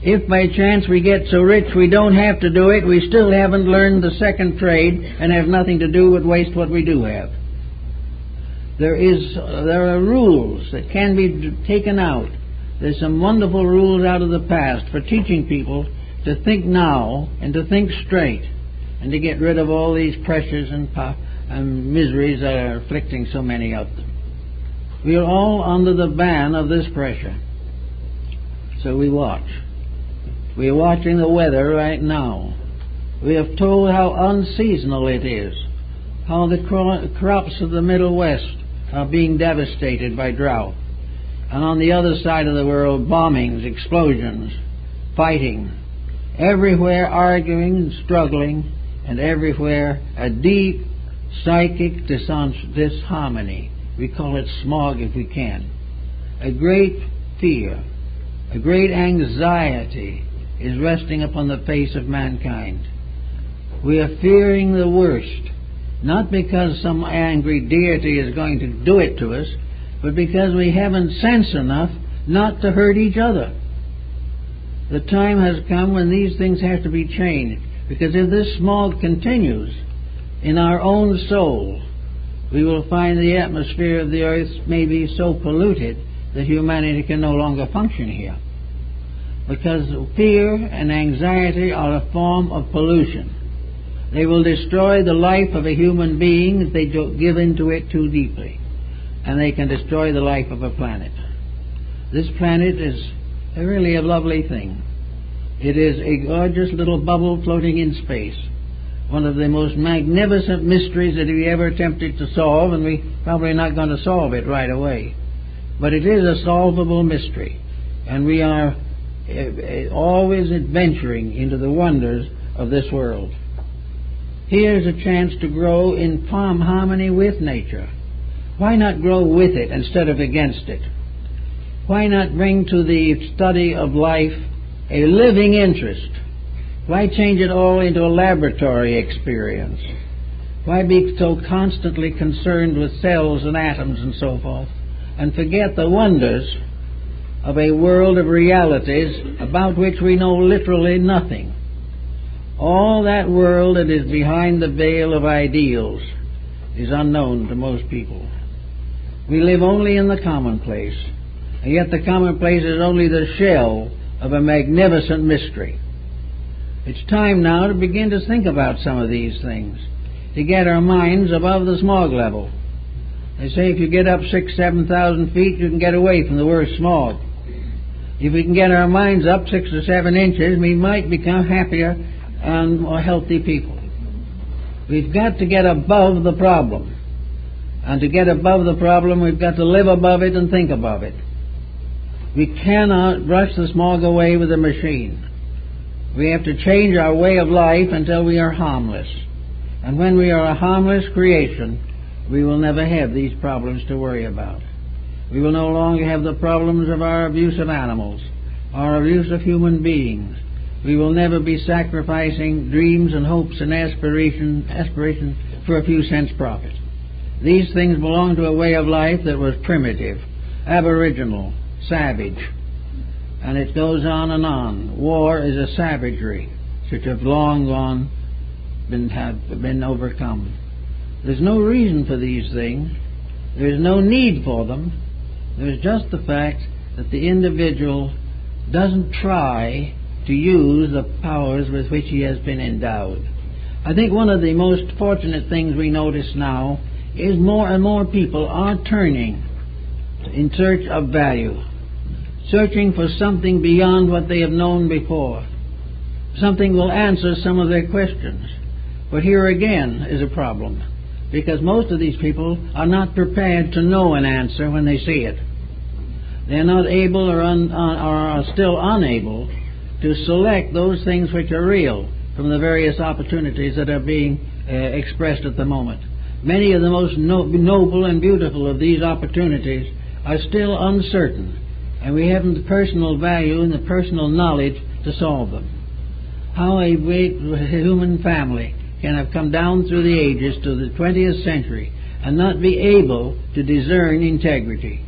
Speaker 1: If by chance we get so rich we don't have to do it, we still haven't learned the second trade and have nothing to do but waste what we do have. There are rules that can be taken out. There's some wonderful rules out of the past for teaching people to think now and to think straight and to get rid of all these pressures and miseries that are afflicting so many of them. We are all under the ban of this pressure. So we watch. We are watching the weather right now. We have told how unseasonal it is, how the crops of the Middle West are being devastated by drought. And on the other side of the world, bombings, explosions, fighting, everywhere arguing and struggling, and everywhere a deep psychic disharmony. We call it smog if we can. A great fear, a great anxiety is resting upon the face of mankind. We are fearing the worst, not because some angry deity is going to do it to us, but because we haven't sense enough not to hurt each other. The time has come when these things have to be changed, because if this smog continues in our own soul, we will find the atmosphere of the earth may be so polluted that humanity can no longer function here. Because fear and anxiety are a form of pollution. They will destroy the life of a human being if they give into it too deeply. And they can destroy the life of a planet. This planet is really a lovely thing. It is a gorgeous little bubble floating in space. One of the most magnificent mysteries that we ever attempted to solve, and we're probably not going to solve it right away. But it is a solvable mystery. And we are always adventuring into the wonders of this world. Here's a chance to grow in harmony with nature. Why not grow with it instead of against it? Why not bring to the study of life a living interest? Why change it all into a laboratory experience? Why be so constantly concerned with cells and atoms and so forth, and forget the wonders of a world of realities about which we know literally nothing? All that world that is behind the veil of ideals is unknown to most people. We live only in the commonplace, and yet the commonplace is only the shell of a magnificent mystery. It's time now to begin to think about some of these things, to get our minds above the smog level. They say if you get up 6,000 to 7,000 feet, you can get away from the worst smog. If we can get our minds up 6 or 7 inches, we might become happier and more healthy people. We've got to get above the problem. And to get above the problem, we've got to live above it and think above it. We cannot brush the smog away with a machine. We have to change our way of life until we are harmless. And when we are a harmless creation, we will never have these problems to worry about. We will no longer have the problems of our abuse of animals, our abuse of human beings. We will never be sacrificing dreams and hopes and aspirations for a few cents profit. These things belong to a way of life that was primitive, aboriginal, savage. And it goes on and on. War is a savagery which have long gone have been overcome. There's no reason for these things. There's no need for them. There's just the fact that the individual doesn't try to use the powers with which he has been endowed. I think one of the most fortunate things we notice now is more and more people are turning in search of value, searching for something beyond what they have known before. Something will answer some of their questions. But here again is a problem, because most of these people are not prepared to know an answer when they see it. They're not able or are still unable to select those things which are real from the various opportunities that are being expressed at the moment. Many of the most noble and beautiful of these opportunities are still uncertain, and we haven't the personal value and the personal knowledge to solve them. How a great human family can have come down through the ages to the 20th century and not be able to discern integrity,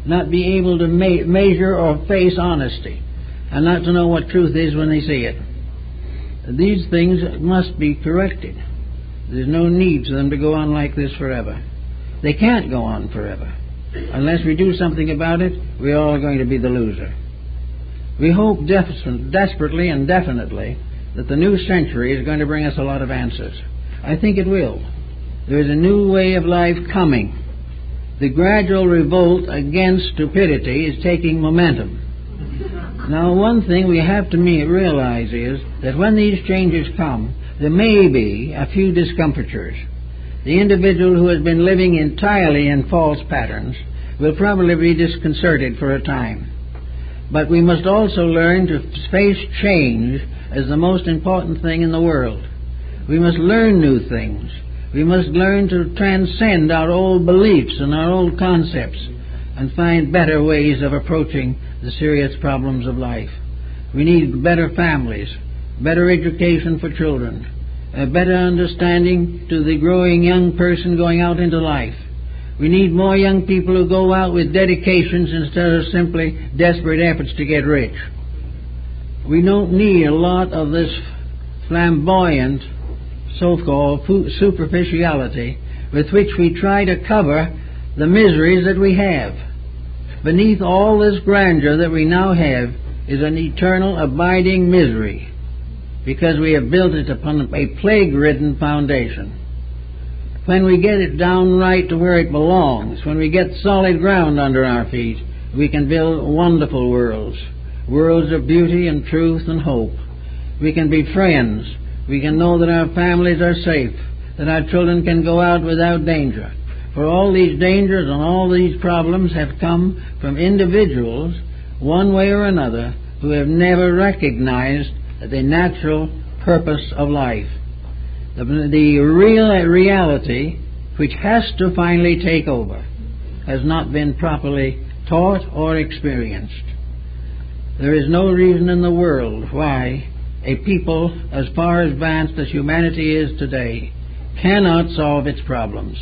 Speaker 1: not be able to measure or face honesty, and not to know what truth is when they see it. These things must be corrected. There's no need for them to go on like this forever. They can't go on forever. Unless we do something about it, we're all going to be the loser. We hope desperately and definitely that the new century is going to bring us a lot of answers. I think it will. There is a new way of life coming. The gradual revolt against stupidity is taking momentum. Now, one thing we have to realize is that when these changes come, there may be a few discomfitures. The individual who has been living entirely in false patterns will probably be disconcerted for a time. But we must also learn to face change as the most important thing in the world. We must learn new things. We must learn to transcend our old beliefs and our old concepts and find better ways of approaching the serious problems of life. We need better families, better education for children, a better understanding to the growing young person going out into life. We need more young people who go out with dedications instead of simply desperate efforts to get rich. We don't need a lot of this flamboyant so-called superficiality with which we try to cover the miseries that we have. Beneath all this grandeur that we now have is an eternal abiding misery, because we have built it upon a plague-ridden foundation. When we get it down right to where it belongs, when we get solid ground under our feet, we can build wonderful worlds, worlds of beauty and truth and hope. We can be friends. We can know that our families are safe, that our children can go out without danger. For all these dangers and all these problems have come from individuals, one way or another, who have never recognized the natural purpose of life. The real reality, which has to finally take over, has not been properly taught or experienced. There is no reason in the world why a people as far advanced as humanity is today cannot solve its problems.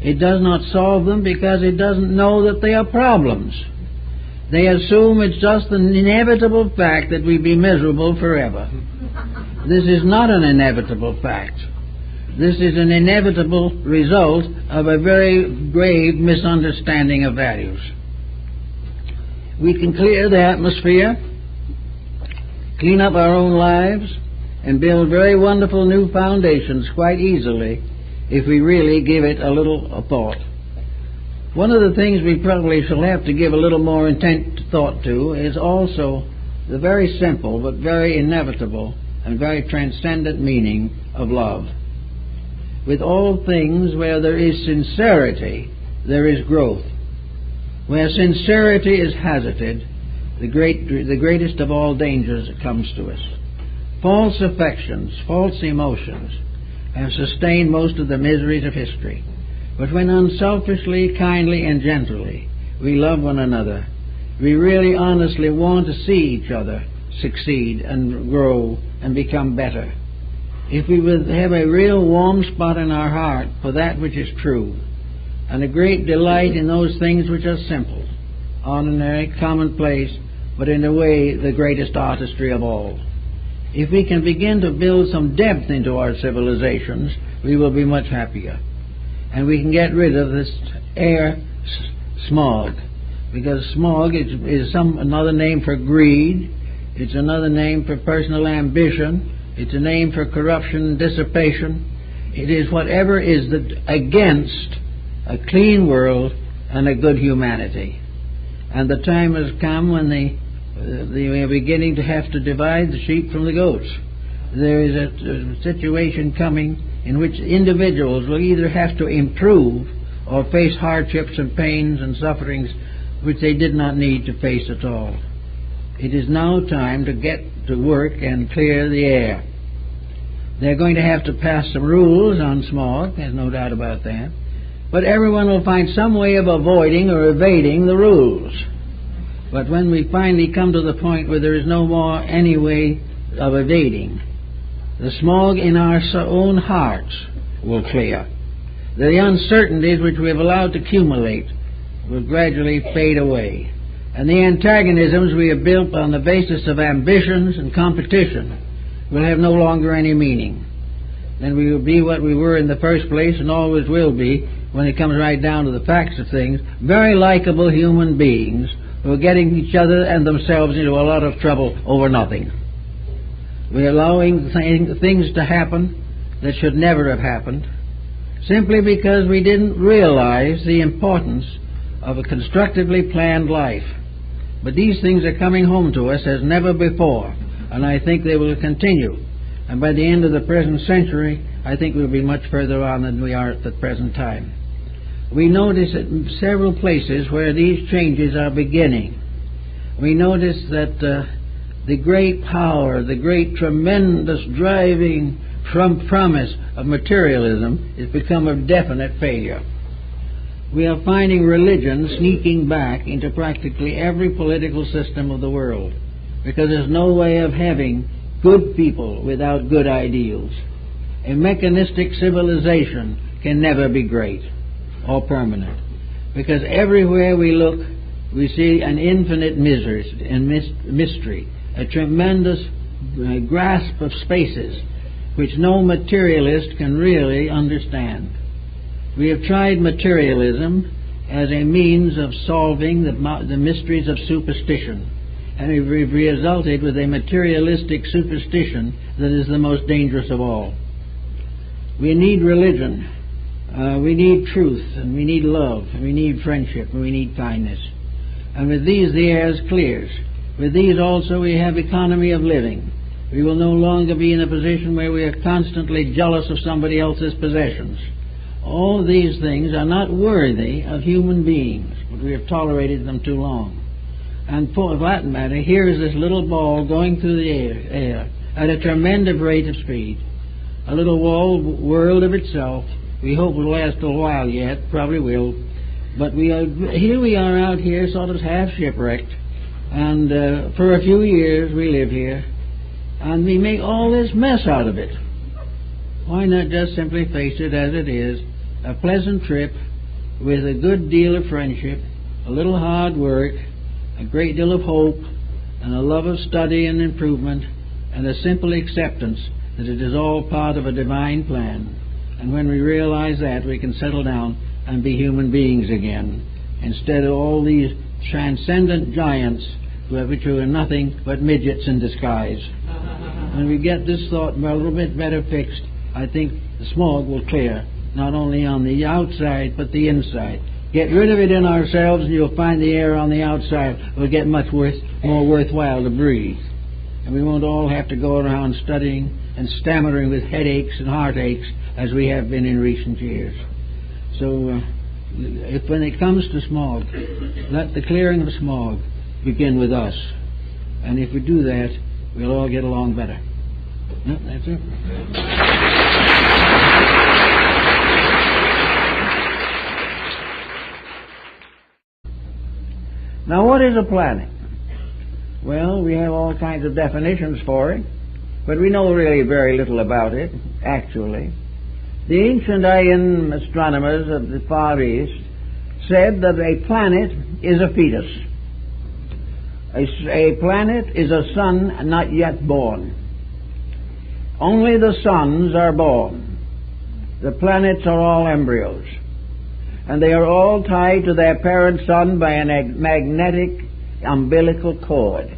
Speaker 1: It does not solve them because it doesn't know that they are problems. They assume it's just an inevitable fact that we be miserable forever. This is not an inevitable fact. This is an inevitable result of a very grave misunderstanding of values. We can clear the atmosphere, clean up our own lives, and build very wonderful new foundations quite easily if we really give it a little thought. One of the things we probably shall have to give a little more intent thought to is also the very simple but very inevitable and very transcendent meaning of love. With all things, where there is sincerity, there is growth. Where sincerity is hazarded, the greatest of all dangers comes to us. False affections, false emotions have sustained most of the miseries of history. But when unselfishly, kindly, and gently we love one another, we really honestly want to see each other succeed and grow and become better. If we would have a real warm spot in our heart for that which is true, and a great delight in those things which are simple, ordinary, commonplace, but in a way the greatest artistry of all. If we can begin to build some depth into our civilizations, we will be much happier. And we can get rid of this air smog, because smog is another name for greed, it's another name for personal ambition, it's a name for corruption and dissipation. It is whatever is against a clean world and a good humanity. And the time has come when we are beginning to have to divide the sheep from the goats. There is a situation coming in which individuals will either have to improve or face hardships and pains and sufferings which they did not need to face at all. It is now time to get to work and clear the air. They're going to have to pass some rules on smog, there's no doubt about that, but everyone will find some way of avoiding or evading the rules. But when we finally come to the point where there is no more any way of evading, the smog in our own hearts will clear. The uncertainties which we have allowed to accumulate will gradually fade away. And the antagonisms we have built on the basis of ambitions and competition will have no longer any meaning. Then we will be what we were in the first place and always will be, when it comes right down to the facts of things, very likable human beings who are getting each other and themselves into a lot of trouble over nothing. We're allowing things to happen that should never have happened, simply because we didn't realize the importance of a constructively planned life. But these things are coming home to us as never before, and I think they will continue. And by the end of the present century, I think we'll be much further on than we are at the present time. We notice at several places where these changes are beginning. We notice that the great power, the great tremendous driving promise of materialism has become a definite failure. We are finding religion sneaking back into practically every political system of the world, because there's no way of having good people without good ideals. A mechanistic civilization can never be great or permanent, because everywhere we look we see an infinite mystery, a tremendous grasp of spaces which no materialist can really understand. We have tried materialism as a means of solving the mysteries of superstition, and we've resulted with a materialistic superstition that is the most dangerous of all. We need religion, we need truth, and we need love, and we need friendship, and we need kindness. And with these the air is clear. With these also we have economy of living. We will no longer be in a position where we are constantly jealous of somebody else's possessions. All these things are not worthy of human beings, but we have tolerated them too long. And for that matter, here is this little ball going through the air at a tremendous rate of speed. A little world of itself. We hope it will last a while yet, probably will. But here we are out here sort of half shipwrecked, and for a few years we live here, and we make all this mess out of it. Why not just simply face it as it is, a pleasant trip with a good deal of friendship, a little hard work, a great deal of hope, and a love of study and improvement, and a simple acceptance that it is all part of a divine plan. And when we realize that, we can settle down and be human beings again, instead of all these transcendent giants which are nothing but midgets in disguise. When we get this thought a little bit better fixed, I think the smog will clear, not only on the outside but the inside. Get rid of it in ourselves and you'll find the air on the outside will get much more worthwhile to breathe. And we won't all have to go around studying and stammering with headaches and heartaches as we have been in recent years. So when it comes to smog, let the clearing of smog begin with us. And if we do that, we'll all get along better. No, that's it. Now, what is a planet? Well, we have all kinds of definitions for it, but we know really very little about it, actually. The ancient Ayan astronomers of the Far East said that a planet is a fetus. A planet is a sun not yet born. Only the suns are born. The planets are all embryos. And they are all tied to their parent sun by a magnetic umbilical cord.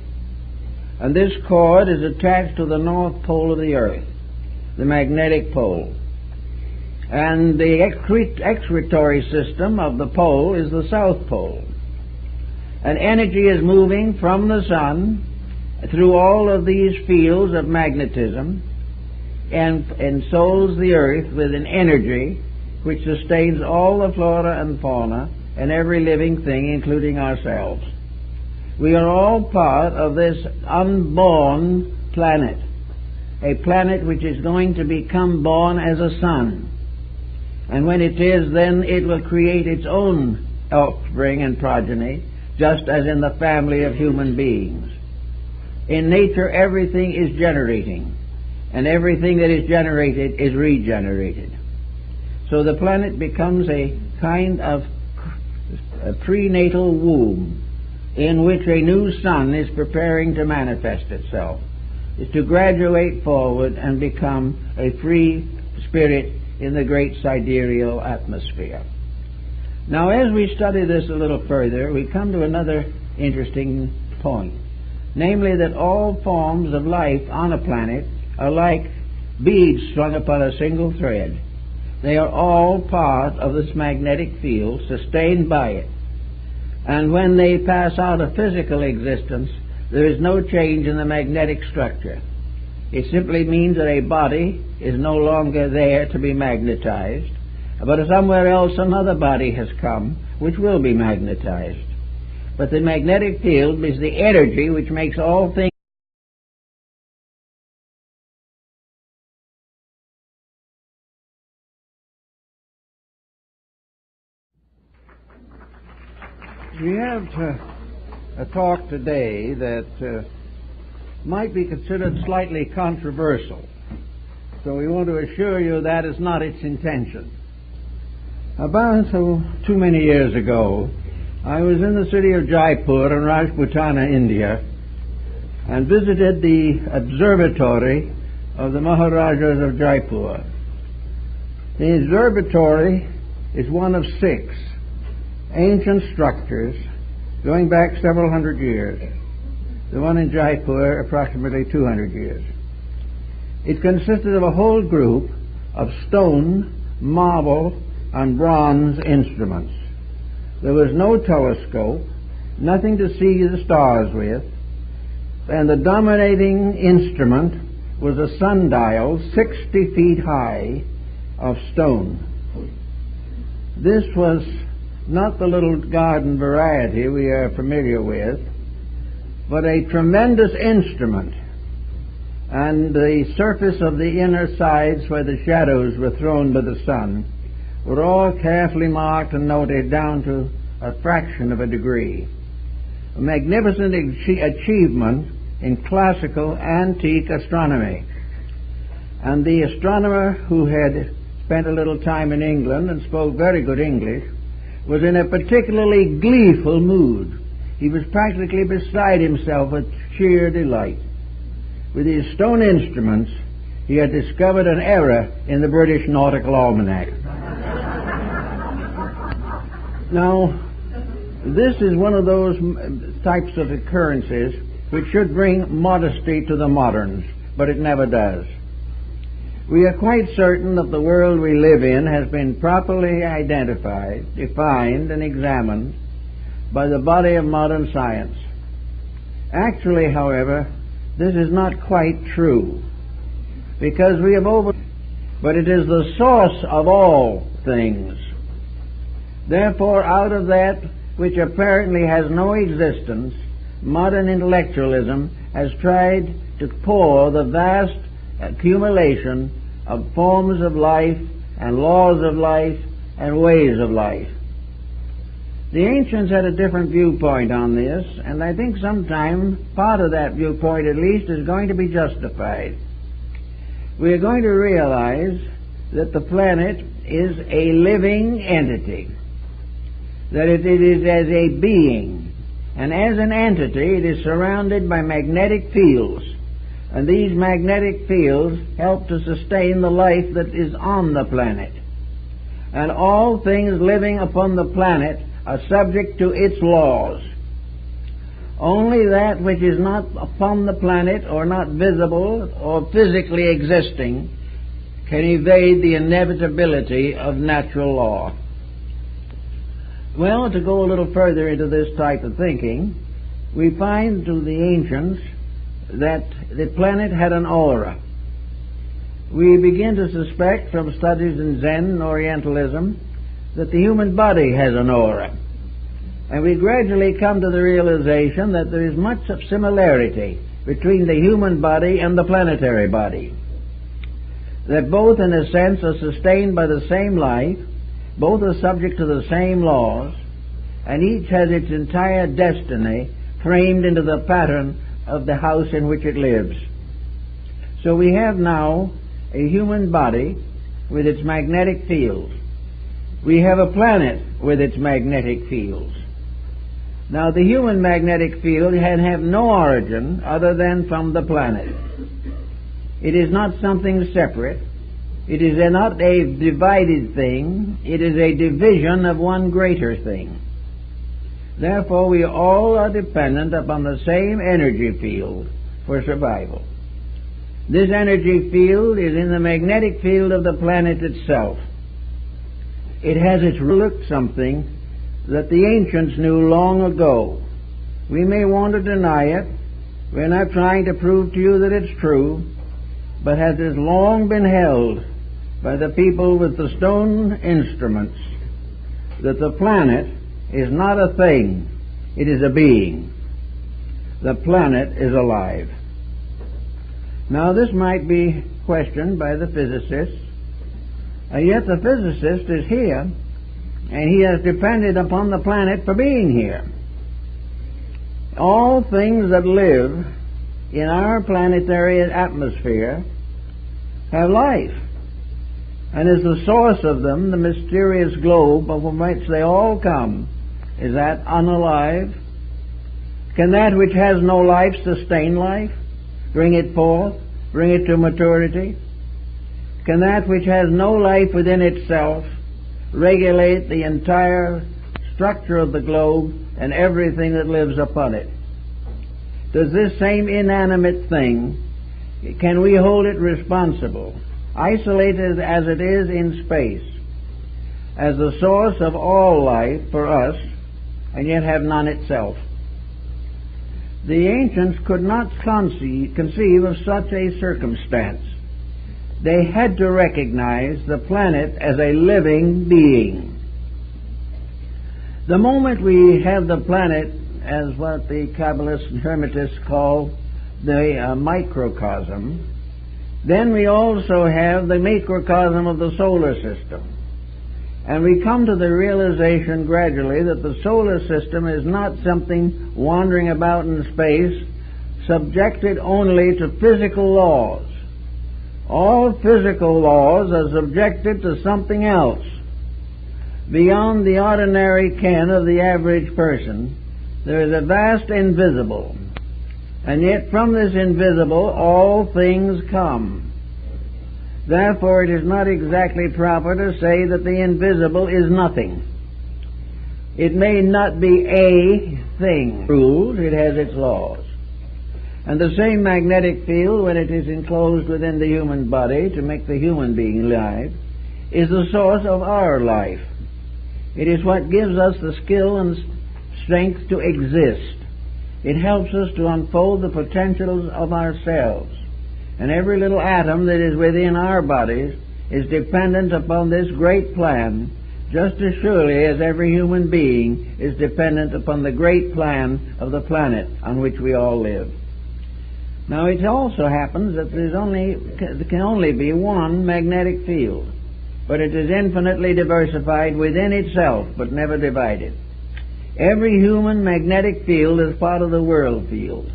Speaker 1: And this cord is attached to the north pole of the earth, the magnetic pole. And the excretory system of the pole is the south pole. And energy is moving from the sun through all of these fields of magnetism and ensouls the earth with an energy which sustains all the flora and fauna and every living thing, including ourselves. We are all part of this unborn planet, a planet which is going to become born as a sun. And when it is, then it will create its own offspring and progeny, just as in the family of human beings. In nature, everything is generating, and everything that is generated is regenerated. So the planet becomes a kind of a prenatal womb in which a new sun is preparing to manifest itself, is to graduate forward and become a free spirit in the great sidereal atmosphere. Now, as we study this a little further, we come to another interesting point, namely that all forms of life on a planet are like beads strung upon a single thread. They are all part of this magnetic field, sustained by it. And when they pass out of physical existence, there is no change in the magnetic structure. It simply means that a body is no longer there to be magnetized, but somewhere else another body has come which will be magnetized. But the magnetic field is the energy which makes all things We have a talk today that might be considered slightly controversial. So we want to assure you that is not its intention. About too many years ago, I was in the city of Jaipur in Rajputana, India, and visited the observatory of the Maharajas of Jaipur. The observatory is one of 6 ancient structures going back several hundred years. The one in Jaipur, approximately 200 years. It consisted of a whole group of stone, marble, and bronze instruments. There was no telescope, nothing to see the stars with, and the dominating instrument was a sundial 60 feet high of stone. This was not the little garden variety we are familiar with, but a tremendous instrument, and the surface of the inner sides where the shadows were thrown by the sun were all carefully marked and noted down to a fraction of a degree. A magnificent achievement in classical antique astronomy. And the astronomer, who had spent a little time in England and spoke very good English, was in a particularly gleeful mood. He was practically beside himself with sheer delight. With his stone instruments, he had discovered an error in the British Nautical Almanac. Now, this is one of those types of occurrences which should bring modesty to the moderns, but it never does. We are quite certain that the world we live in has been properly identified, defined, and examined by the body of modern science. Actually, however, this is not quite true, because we have but it is the source of all things. Therefore, out of that which apparently has no existence, modern intellectualism has tried to pour the vast accumulation of forms of life and laws of life and ways of life. The ancients had a different viewpoint on this, and I think sometime part of that viewpoint at least is going to be justified. We are going to realize that the planet is a living entity, that it is as a being, and as an entity it is surrounded by magnetic fields, and these magnetic fields help to sustain the life that is on the planet. And all things living upon the planet are subject to its laws. Only that which is not upon the planet, or not visible, or physically existing, can evade the inevitability of natural law. Well, to go a little further into this type of thinking, we find through the ancients that the planet had an aura. We begin to suspect from studies in Zen and Orientalism that the human body has an aura. And we gradually come to the realization that there is much of similarity between the human body and the planetary body. That both, in a sense, are sustained by the same life, both are subject to the same laws, and each has its entire destiny framed into the pattern of the house in which it lives. So we have now a human body with its magnetic field. We have a planet with its magnetic fields. Now, the human magnetic field can have no origin other than from the planet. It is not something separate. It is not a divided thing. It is a division of one greater thing. Therefore, we all are dependent upon the same energy field for survival. This energy field is in the magnetic field of the planet itself. It has its root, something that the ancients knew long ago. We may want to deny it. We're not trying to prove to you that it's true, but has long been held by the people with the stone instruments that the planet is not a thing, it is a being. The planet is alive. Now, this might be questioned by the physicists, and yet the physicist is here and he has depended upon the planet for being here. All things that live in our planetary atmosphere have life, and as the source of them, the mysterious globe from which they all come, is that unalive? Can that which has no life sustain life, bring it forth, bring it to maturity? Can that which has no life within itself regulate the entire structure of the globe and everything that lives upon it? Does this same inanimate thing, can we hold it responsible, isolated as it is in space, as the source of all life for us, and yet have none itself? The ancients could not conceive of such a circumstance. They had to recognize the planet as a living being. The moment we have the planet as what the Kabbalists and Hermetists call the microcosm, then we also have the macrocosm of the solar system. And we come to the realization gradually that the solar system is not something wandering about in space, subjected only to physical laws. All physical laws are subjected to something else, beyond the ordinary ken of the average person. There is a vast invisible, and yet from this invisible all things come. Therefore it is not exactly proper to say that the invisible is nothing. It may not be a thing. Rules, it has its laws. And the same magnetic field, when it is enclosed within the human body to make the human being alive, is the source of our life. It is what gives us the skill and strength to exist. It helps us to unfold the potentials of ourselves. And every little atom that is within our bodies is dependent upon this great plan, just as surely as every human being is dependent upon the great plan of the planet on which we all live. Now it also happens that there can only be one magnetic field, but it is infinitely diversified within itself, but never divided. Every human magnetic field is part of the world field.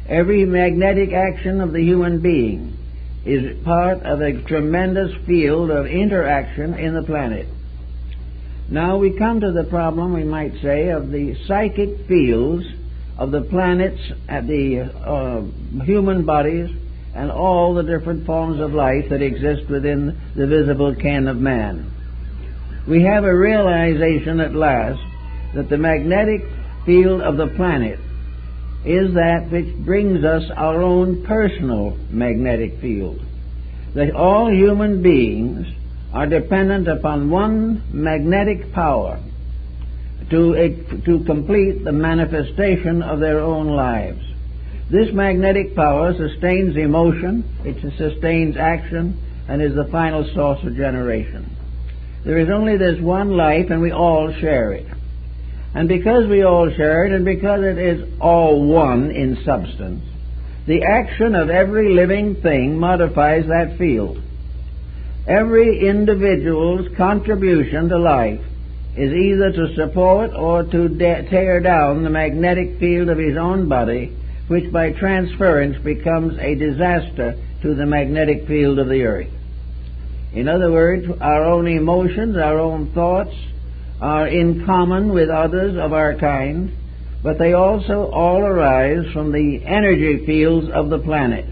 Speaker 1: Every magnetic action of the human being is part of a tremendous field of interaction in the planet. Now we come to the problem, we might say, of the psychic fields of the planets, the human bodies, and all the different forms of life that exist within the visible ken of man. We have a realization at last that the magnetic field of the planet is that which brings us our own personal magnetic field. That all human beings are dependent upon one magnetic power to complete the manifestation of their own lives. This magnetic power sustains emotion, it sustains action, and is the final source of generation. There is only this one life, and we all share it. And because we all share it, and because it is all one in substance, the action of every living thing modifies that field. Every individual's contribution to life is either to support or to tear down the magnetic field of his own body, which by transference becomes a disaster to the magnetic field of the earth. In other words, our own emotions, our own thoughts, are in common with others of our kind, but they also all arise from the energy fields of the planet.